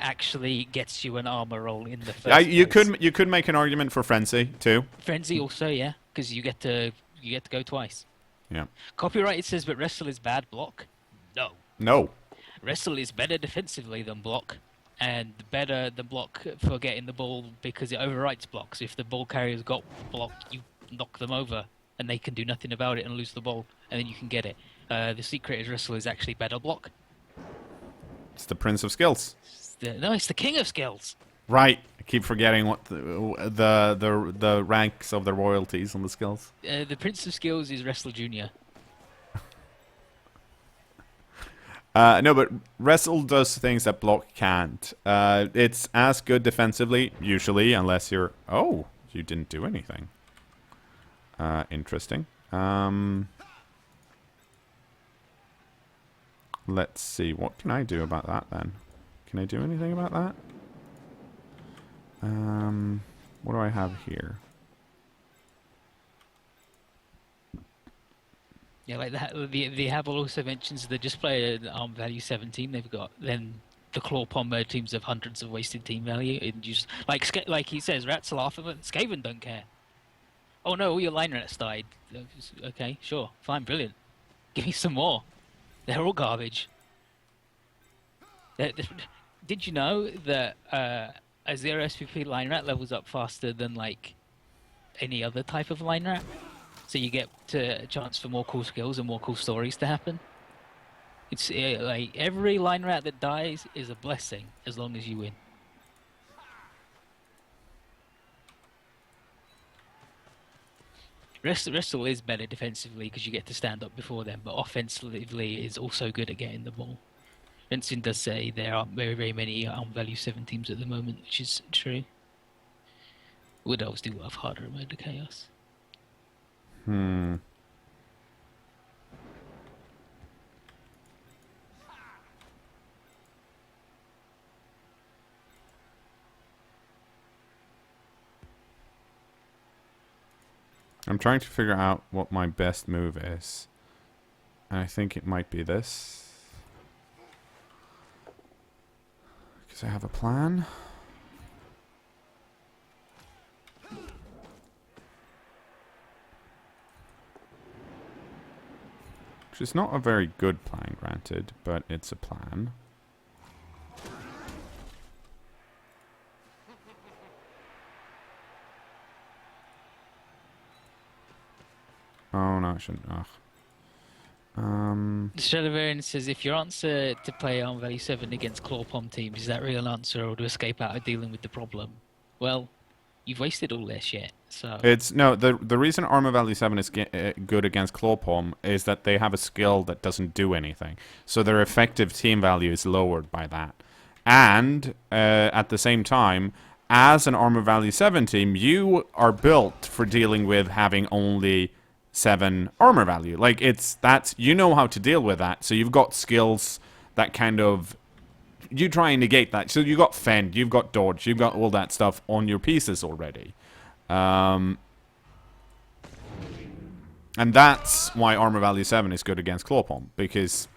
actually gets you an armor roll in the first Yeah, you place. could make an argument for frenzy too. Frenzy also, yeah, because you get to go twice. Yeah. Copyrighted says, but wrestle is bad block. No, No. wrestle is better defensively than block, and better than block for getting the ball because it overwrites blocks. If the ball carrier's got blocked, you knock them over, and they can do nothing about it and lose the ball, and then you can get it. The secret is wrestle is actually better block. It's the prince of skills. It's the king of skills. Right. I keep forgetting what the ranks of the royalties on the skills. The prince of skills is Wrestle Junior. No, but wrestle does things that block can't. It's as good defensively, usually, unless you're... Oh, you didn't do anything. Interesting. Let's see. What can I do about that, then? Can I do anything about that? What do I have here? Yeah, like that. The Habel also mentions they just play an arm value 17. They've got then the claw palm mode teams have hundreds of wasted team value. And just like he says, rats laugh at it. Skaven don't care. Oh no, all your line rats died. Okay, sure, fine, brilliant. Give me some more. They're all garbage. Did you know that a 0 SPP line rat levels up faster than like any other type of line rat? So you get a chance for more cool skills and more cool stories to happen. It's like every line rat that dies is a blessing as long as you win. Wrestle is better defensively because you get to stand up before them, but offensively is also good at getting the ball. Vincent does say there aren't very, very many value 7 teams at the moment, which is true. Would always do love harder mode of chaos. Hmm. I'm trying to figure out what my best move is. And I think it might be this. Because I have a plan. Which is not a very good plan, granted, but it's a plan. Oh, no, I shouldn't. Ugh. Shadowvarian says, if your answer to play arm value 7 against claw palm teams is that real answer or to escape out of dealing with the problem? Well, You've wasted all their shit. So It's no the reason Armor Value 7 is good against Clawpalm is that they have a skill that doesn't do anything, so their effective team value is lowered by that. And at the same time, as an Armor Value 7 team, you are built for dealing with having only 7 armor value. Like that's you know how to deal with that, so you've got skills that kind of you try and negate that. So you've got fend, you've got dodge, you've got all that stuff on your pieces already. And that's why Armor Value 7 is good against Clawpalm, because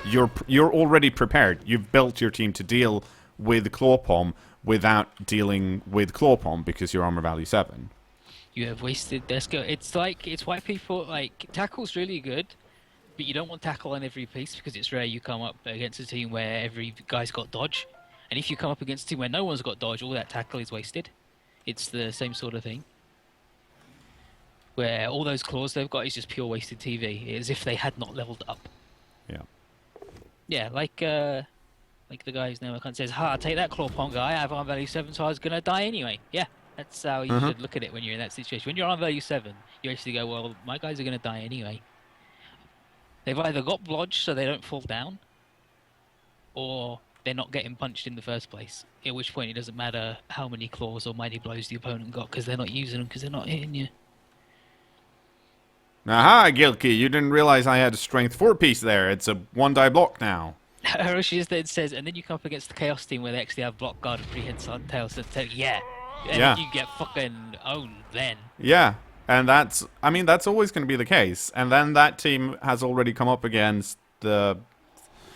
you're already prepared. You've built your team to deal with Clawpalm without dealing with Clawpalm because you're Armor Value 7. you have wasted their skill. It's why people like tackle's really good, but you don't want tackle on every piece because it's rare you come up against a team where every guy's got dodge, and if you come up against a team where no one's got dodge, all that tackle is wasted. It's the same sort of thing. Where all those claws they've got is just pure wasted TV, as if they had not leveled up. Yeah. Yeah, like the guy whose name I can't say, "Ha, take that Clawpalm guy. I have arm value 7, so I was gonna die anyway." Yeah, that's how you should look at it when you're in that situation. When you're on value 7, you actually go, "Well, my guys are gonna die anyway." They've either got blodge so they don't fall down, or they're not getting punched in the first place. At which point it doesn't matter how many claws or mighty blows the opponent got because they're not using them because they're not hitting you. Aha, Gilkey, you didn't realize I had a strength 4 piece there. It's a 1-die block now. Hiroshi then says, and then you come up against the Chaos team where they actually have block guard and prehensile tail, so yeah. And Yeah. you get fucking owned then. Yeah, and that's always going to be the case. And then that team has already come up against the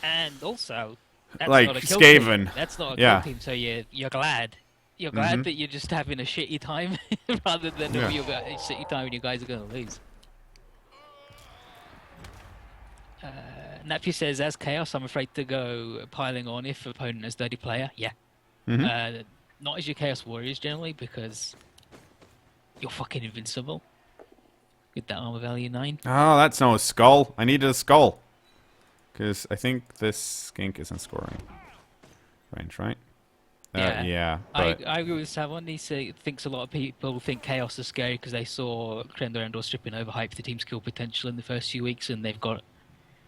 And also, that's like not a kill Skaven. team. That's not a Yeah. kill team, so you're glad. You're glad that you're just having a shitty time rather than you're a shitty time and you guys are going to lose. Nappy says, as Chaos, I'm afraid to go piling on if opponent is dirty player. Yeah. Not as your Chaos Warriors generally, because you're fucking invincible. With that armor value 9. Oh, that's no skull. I needed a skull. Because I think this skink isn't scoring range, right? Yeah, but I agree with Savon. He thinks a lot of people think Chaos is scary because they saw Krendor Endor stripping overhype the team's skill potential in the first few weeks, and they've got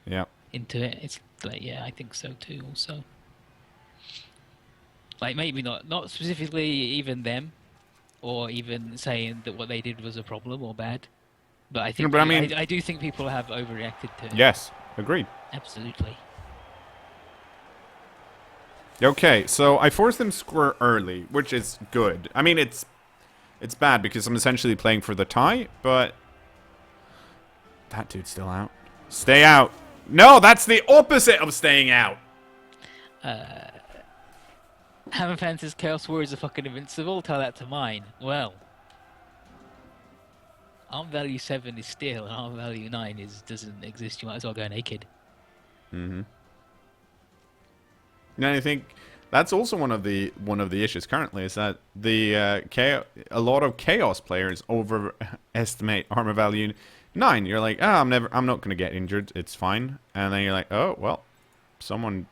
yeah. into it. It's like, yeah, I think so too. Also, like maybe not specifically even them, or even saying that what they did was a problem or bad. But I think, but I mean, I do think people have overreacted to it. Yes, agreed. Absolutely. Okay, so I forced them to score early, which is good. I mean, it's bad because I'm essentially playing for the tie, but that dude's still out. Stay out. No, that's the opposite of staying out. Hammer Fan says Chaos Warriors are fucking invincible. Tell that to mine. Well, arm value 7 is steel, and arm value 9 doesn't exist. You might as well go naked. And I think that's also one of the issues currently is that the a lot of Chaos players overestimate armor value 9. You're like, I'm not going to get injured. It's fine. And then you're like, oh well, someone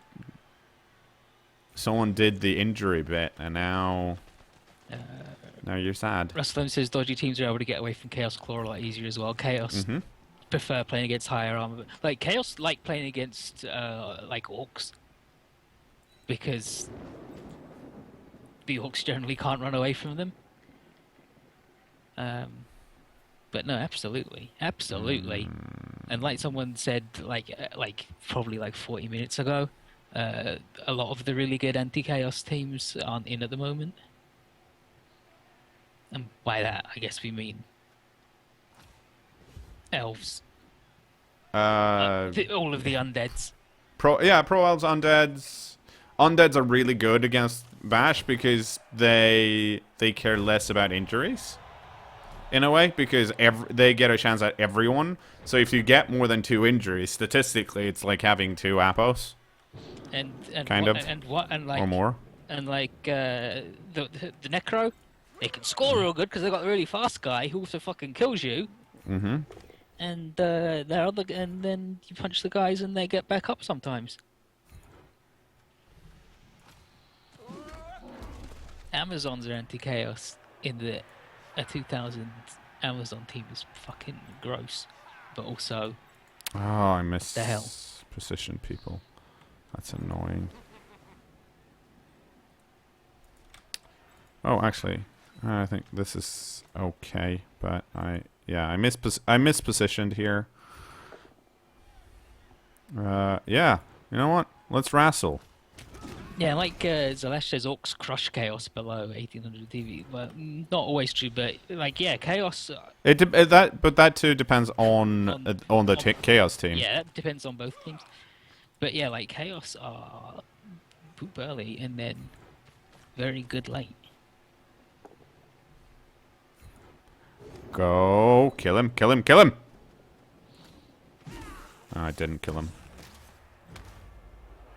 did the injury bit, and now you're sad. Rustlem says dodgy teams are able to get away from Chaos Claw a lot easier as well. Chaos prefer playing against higher armor. Like Chaos like playing against like orcs. Because the orcs generally can't run away from them. But no, absolutely. And like someone said, like probably like 40 minutes ago, a lot of the really good anti-chaos teams aren't in at the moment. And by that, I guess we mean elves. All of the undeads. Pro elves, undeads. Undeads are really good against Bash because they care less about injuries, in a way, because they get a chance at everyone. So if you get more than 2 injuries, statistically, it's like having 2 Apos. And or more. And like the Necro, they can score real good because they got a really fast guy who also fucking kills you. And and then you punch the guys and they get back up sometimes. Amazons are anti-chaos. in the a 2000 Amazon team is fucking gross, but also Oh, I what the hell? miss position people. That's annoying. Oh, actually, I think this is okay, but I mispositioned here. Yeah, you know what? Let's wrestle. Yeah, like Zalesh says, Orcs crush Chaos below 1800 TV. Well, not always true, but like yeah, Chaos That too depends on on the on chaos team. yeah, that depends on both teams. But yeah, like Chaos are poop early and then very good late. Go kill him! Kill him! Kill him! Oh, I didn't kill him.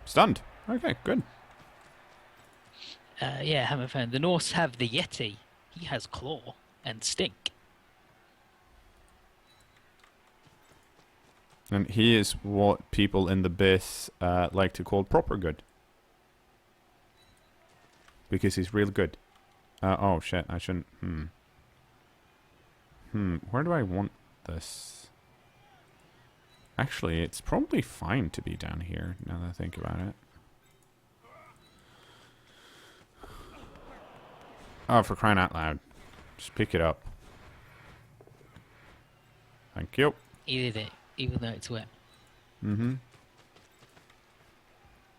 Stunned. Okay, good. Yeah, Hammer fan. The Norse have the Yeti. He has Claw and Stink. And he is what people in the biz like to call proper good. Because he's real good. Oh shit, I shouldn't. Where do I want this? Actually, it's probably fine to be down here, now that I think about it. Oh, for crying out loud. Just pick it up. Thank you. He did it, even though it's wet. Mm-hmm.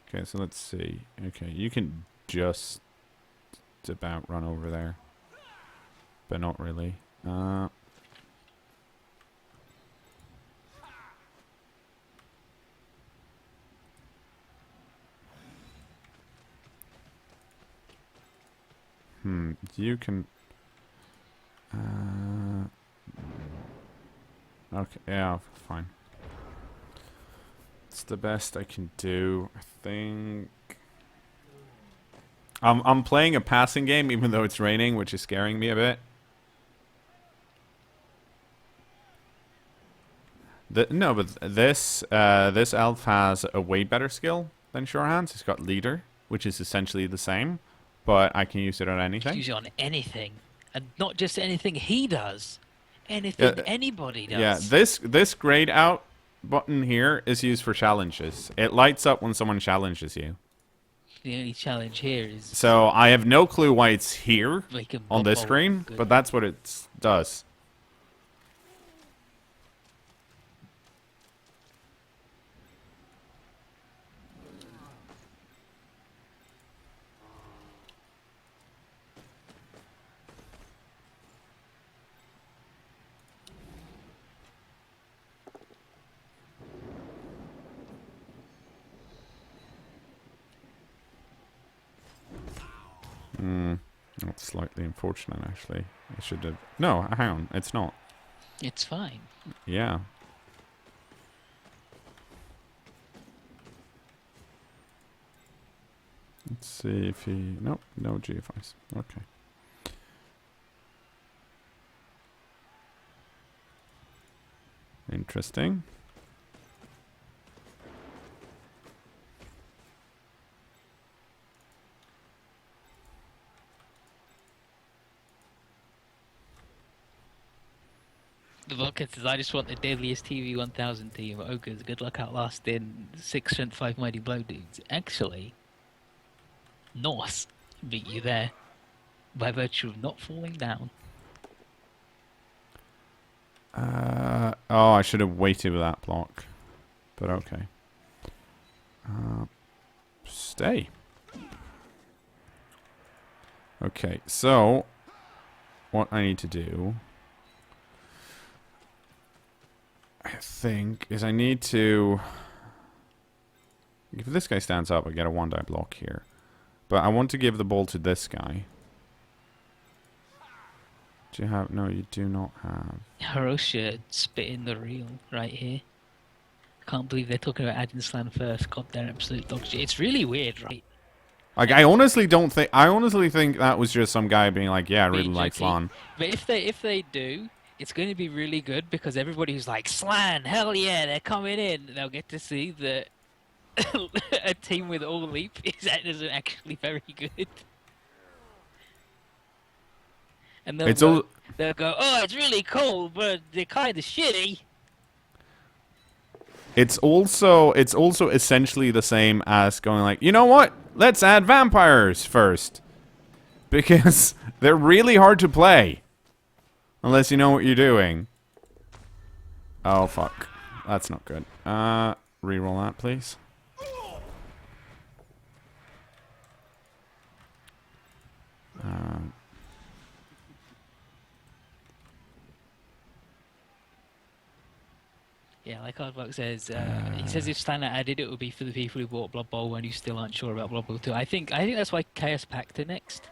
Okay, so let's see. Okay, you can just about run over there. But not really. You can... okay, yeah, fine. It's the best I can do, I think. I'm playing a passing game, even though it's raining, which is scaring me a bit. No, but this elf has a way better skill than Shorehands. He's got leader, which is essentially the same, but I can use it on anything. Use it on anything, and not just anything he does, anything anybody does. Yeah, this grayed out button here is used for challenges. It lights up when someone challenges you. The only challenge here is So I have no clue why it's here on this screen, good. but that's what it does. That's slightly unfortunate, actually. I should have... No, hang on. It's not. It's fine. Yeah. Let's see if he... Nope, no GFIs. Okay. Interesting. The vodka says, I just want the deadliest TV 1000 team. Ogres, good luck outlasting 6 strength 5 mighty blow dudes. Actually, Norse beat you there by virtue of not falling down. Oh, I should have waited with that block. But okay. Stay. Okay, so what I need to do, I think, is I need to... If this guy stands up, I get a 1-die block here. But I want to give the ball to this guy. Do you have... No, you do not have... Hiroshia spitting the reel right here. Can't believe they're talking about adding Slan first. God, they're absolute dog shit. It's really weird, right? Like, I honestly don't think... I honestly think that was just some guy being like, yeah, I really like Slan. But if they do, it's going to be really good because everybody who's like, Slan, hell yeah, they're coming in. They'll get to see that a team with all leap isn't actually very good. and they'll It's go, all. they'll go, oh, it's really cool, but they're kind of shitty. It's also essentially the same as going like, you know what? Let's add vampires first. Because they're really hard to play. Unless you know what you're doing. Oh, fuck. That's not good. Reroll that, please. Yeah, like Hardbox says, he says if Stan added, it would be for the people who bought Blood Bowl and who still aren't sure about Blood Bowl 2. I think that's why Chaos Pact are next.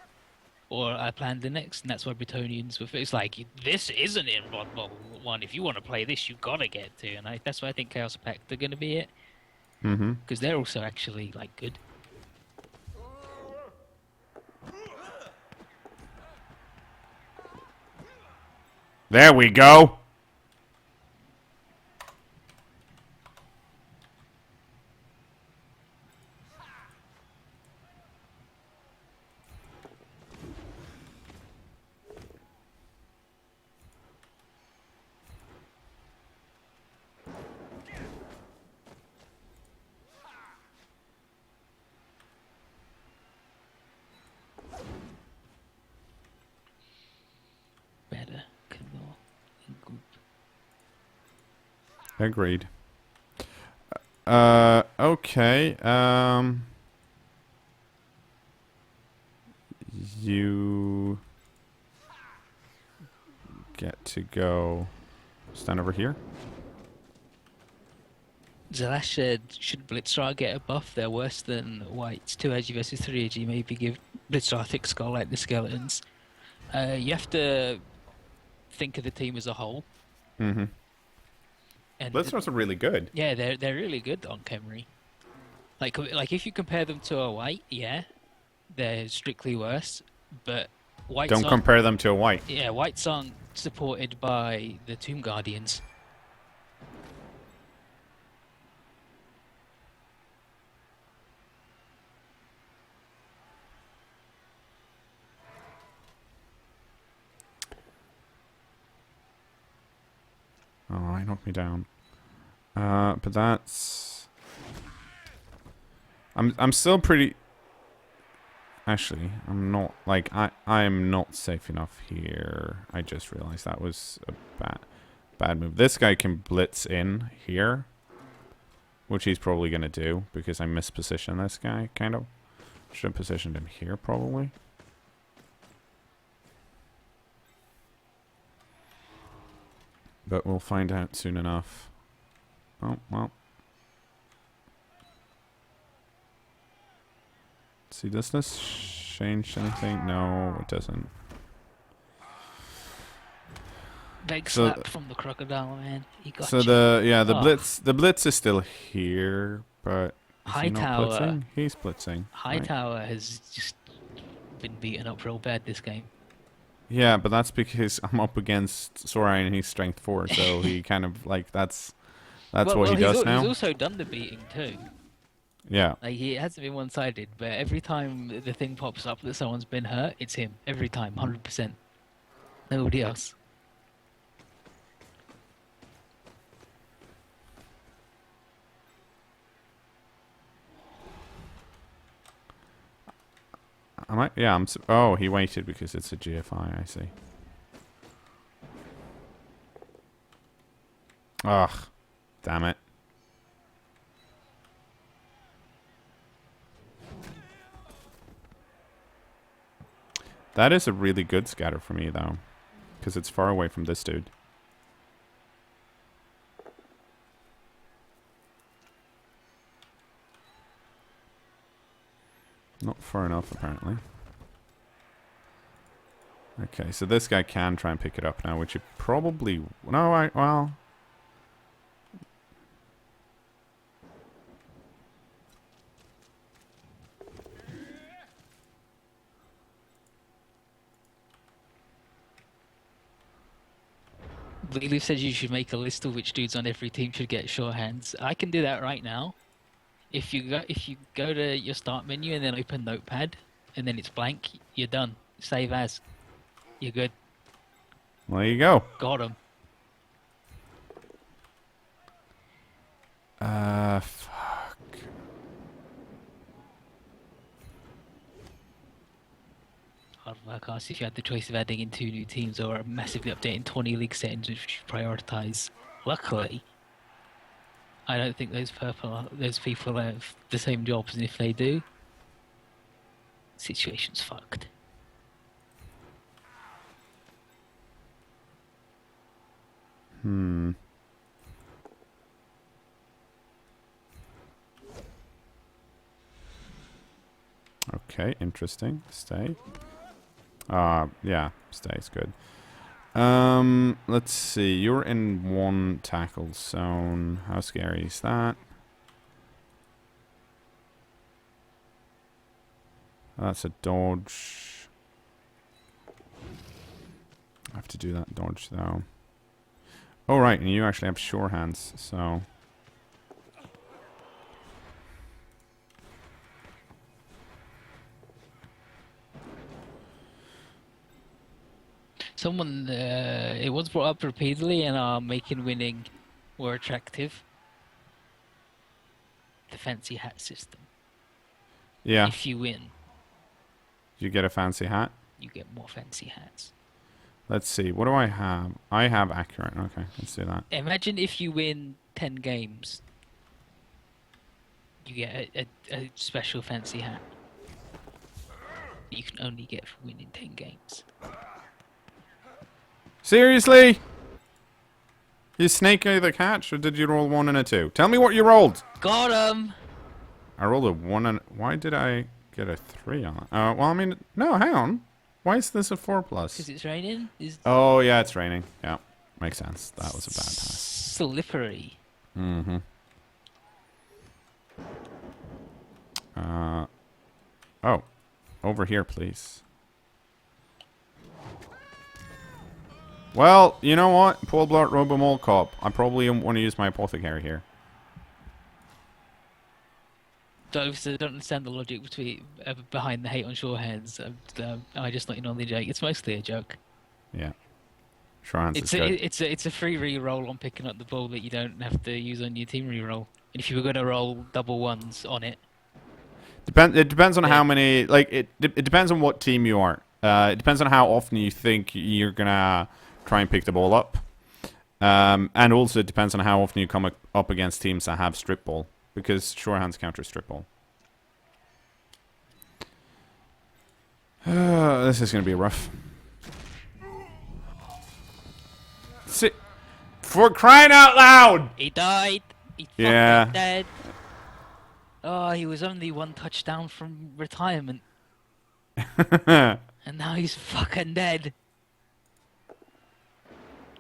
Or I planned the next, and that's why Bretonians were. It's like, this isn't in Blood Bowl 1. If you want to play this, you gotta get to. And that's why I think Chaos Pact are gonna be it. Mm-hmm. Because they're also actually, like, good. There we go. Better, cKnoor, and Goop. Agreed. Okay. You get to go stand over here. Zalash said, should Blitzstar get a buff? They're worse than Whites. 2 AG versus 3 AG. Maybe give Blitzstar thick skull like the skeletons. You have to think of the team as a whole. Mm-hmm. And Blitzstars are really good. yeah, they're really good on Khemri. Like if you compare them to a White, yeah, they're strictly worse. But Whites Don't compare them to a white. yeah, Whites aren't supported by the Tomb Guardians. Oh, he knocked me down. But that's... I'm still pretty... Actually, I'm not, like, I'm not safe enough here. I just realized that was a bad move. This guy can blitz in here, which he's probably going to do, because I mispositioned this guy, kind of. Should have positioned him here, probably. But we'll find out soon enough. Oh, well. See, does this change anything? No, it doesn't. Big So slap from the crocodile, man. He got So you. the blitz is still here, but is he not Hightower. blitzing? He's blitzing. right? Hightower has just been beaten up real bad this game. Yeah, but that's because I'm up against Sora and he's strength 4, so he kind of like that's what he does now. He's also done the beating too. Yeah. Like he hasn't been one-sided, but every time the thing pops up that someone's been hurt, it's him. Every time, 100%. Nobody else. Yeah, oh, he waited because it's a GFI, I see. Ugh. Damn it. That is a really good scatter for me, though. Because it's far away from this dude. Not far enough, apparently. Okay, so this guy can try and pick it up now, which he probably... No, well... Lulu says you should make a list of which dudes on every team should get sure hands. I can do that right now. If you go to your start menu and then open Notepad, and then it's blank, you're done. Save as. You're good. There you go. Got him. Fuck. I'd work asked if you had the choice of adding in 2 new teams or massively updating 20 league settings, which you prioritise. Luckily, I don't think those people have the same jobs, and if they do, situation's fucked. Okay, interesting. Stay. Yeah, stay's good. Let's see. You're in 1 tackle zone. How scary is that? That's a dodge. I have to do that dodge though. Oh right, and you actually have sure hands, so Someone, it was brought up repeatedly and are making winning more attractive. The fancy hat system. yeah. If you win, You get a fancy hat. you get more fancy hats. Let's see. What do I have? I have accurate. Okay, let's do that. Imagine if you win 10 games, you get a special fancy hat. You can only get for winning 10 games. Seriously? You snake either catch, or did you roll 1 and a 2? Tell me what you rolled. Got him! I rolled a 1 and... Why did I get a 3 on it? Well, I mean... No, hang on. Why is this a 4+? Because it's raining? Oh, yeah, it's raining. Yeah, makes sense. That was a bad pass. Slippery. Mm-hmm. Oh. Over here, please. Well, you know what? Paul Blart Robomole Cop. I probably want to use my apothecary here. Don't understand the logic behind the hate on Shorehands. I just let you know the joke. It's mostly a joke. Yeah. Sure, is good. It's a free re-roll on picking up the ball that you don't have to use on your team re-roll. And if you were going to roll double ones on it, It depends on how many. Like it depends on what team you are. It depends on how often you think you're gonna try and pick the ball up. And also it depends on how often you come up against teams that have strip ball, because shorehands counter strip ball. This is gonna be rough. Sit. For crying out loud! he died. He Yeah. fucking dead. Oh, he was only 1 touchdown from retirement, and now he's fucking dead.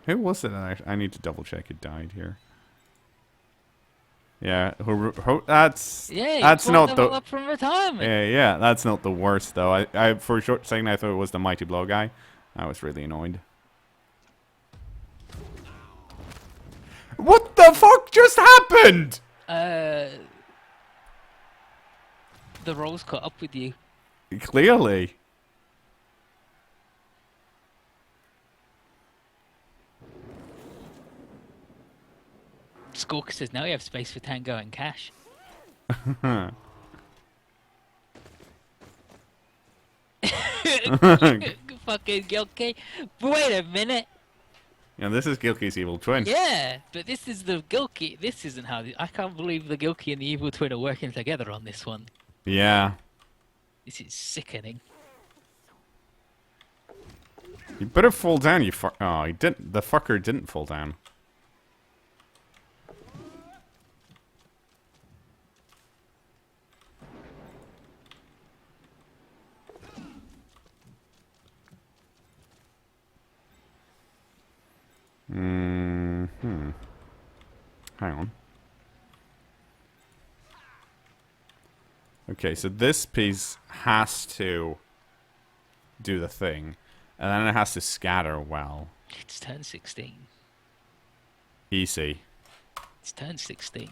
Who was it? I need to double check who died here. Yeah, that's not the up from retirement. yeah, that's not the worst though. I for a short second I thought it was the Mighty Blow guy. I was really annoyed. What the fuck just happened? The rolls caught up with you. Clearly. Squawker says now we have space for Tango and Cash. Fucking Gilkey. Wait a minute. Yeah, this is Gilkey's evil twin. Yeah, but this is the Gilkey. This isn't how. I can't believe the Gilkey and the evil twin are working together on this one. Yeah. This is sickening. You better fall down, you fuck. Oh, he didn't. The fucker didn't fall down. Hang on. Okay, so this piece has to do the thing, and then it has to scatter well. It's turn 16. Easy. It's turn 16.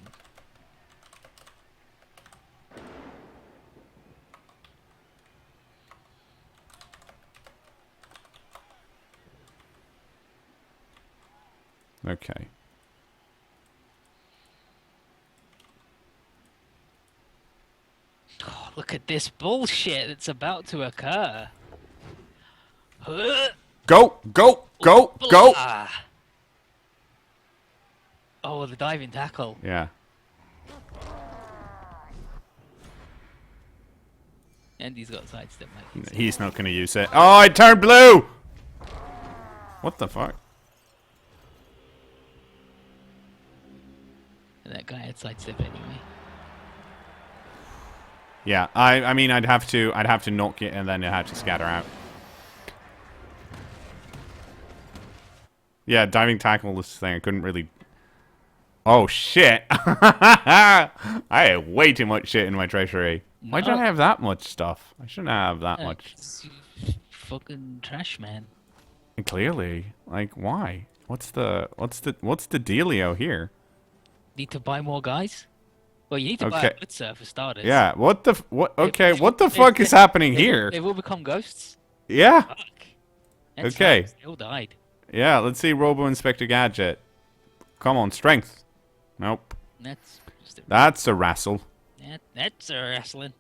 Okay. Oh, look at this bullshit that's about to occur. Huh? Go! Go! Go! Go! Blah. Oh, the diving tackle. Yeah. And he's got sidestep, mate. He's not gonna use it. Oh, it turned blue! What the fuck? And that guy had sidestep anyway. Yeah, I mean, I'd have to knock it and then it had to scatter out. Yeah, diving tackle this thing. I couldn't really. Oh shit! I had way too much shit in my treasury. Why did I have that much stuff? I shouldn't have that much. Fucking trash man. And clearly, like, why? What's the dealio here? Need to buy more guys? Well, you need to buy a blitzer for starters. Yeah. What? Okay. What the fuck is happening here? They've all become ghosts. Yeah. Fuck. That's Okay. They all died. Yeah. Let's see. Robo Inspector Gadget. Come on, strength. Nope. That's a wrestle. That's a wrestling.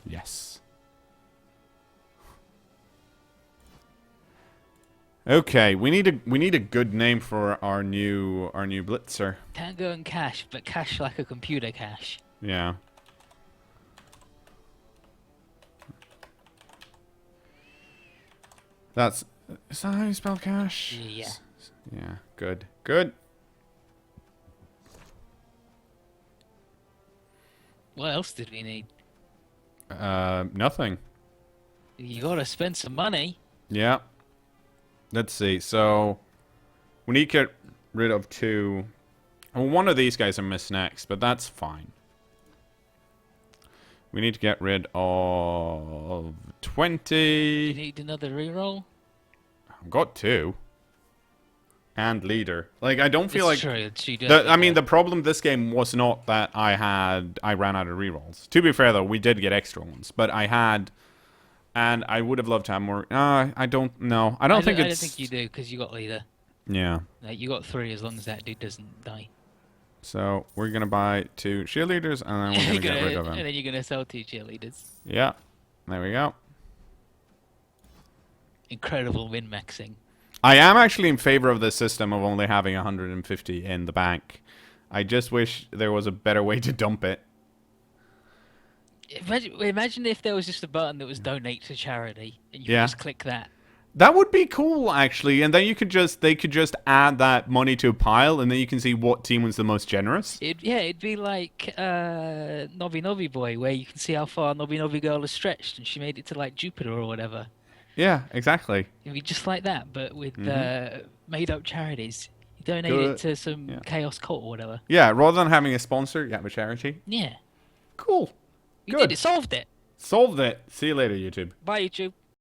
Yes. Okay, we need a good name for our new blitzer. Tango and Cash, but Cash like a computer Cash. Yeah. Is that how you spell cash? Yeah. Yeah. Good. Good. What else did we need? Nothing. You gotta spend some money. Yeah. Let's see. So, we need to get rid of 2. Well, one of these guys are missed next, but that's fine. We need to get rid of 20. You need another reroll? I've got 2. And leader. Like, I don't feel It's like... true. I mean, the problem this game was not that I ran out of rerolls. To be fair, though, we did get extra ones. But I had... And I would have loved to have more... I don't know. I don't think I don't think you do, because you got leader. Yeah. Like, you got 3 as long as that dude doesn't die. So, we're going to buy 2 cheerleaders, and then we're going to get rid of them. And then you're going to sell 2 cheerleaders. Yeah. There we go. Incredible min-maxing. I am actually in favor of this system of only having 150 in the bank. I just wish there was a better way to dump it. Imagine if there was just a button that was donate to charity, and you could just click that. That would be cool, actually, and then they could just add that money to a pile, and then you can see what team was the most generous. It'd be like Nobby Nobby Boy, where you can see how far Nobby Nobby Girl has stretched, and she made it to like Jupiter or whatever. Yeah, exactly. It'd be just like that, but with made-up charities. You donate it to some chaos cult or whatever. Yeah, rather than having a sponsor, you have a charity. Yeah. Cool. You did it. Solved it. Solved it. See you later, YouTube. Bye, YouTube.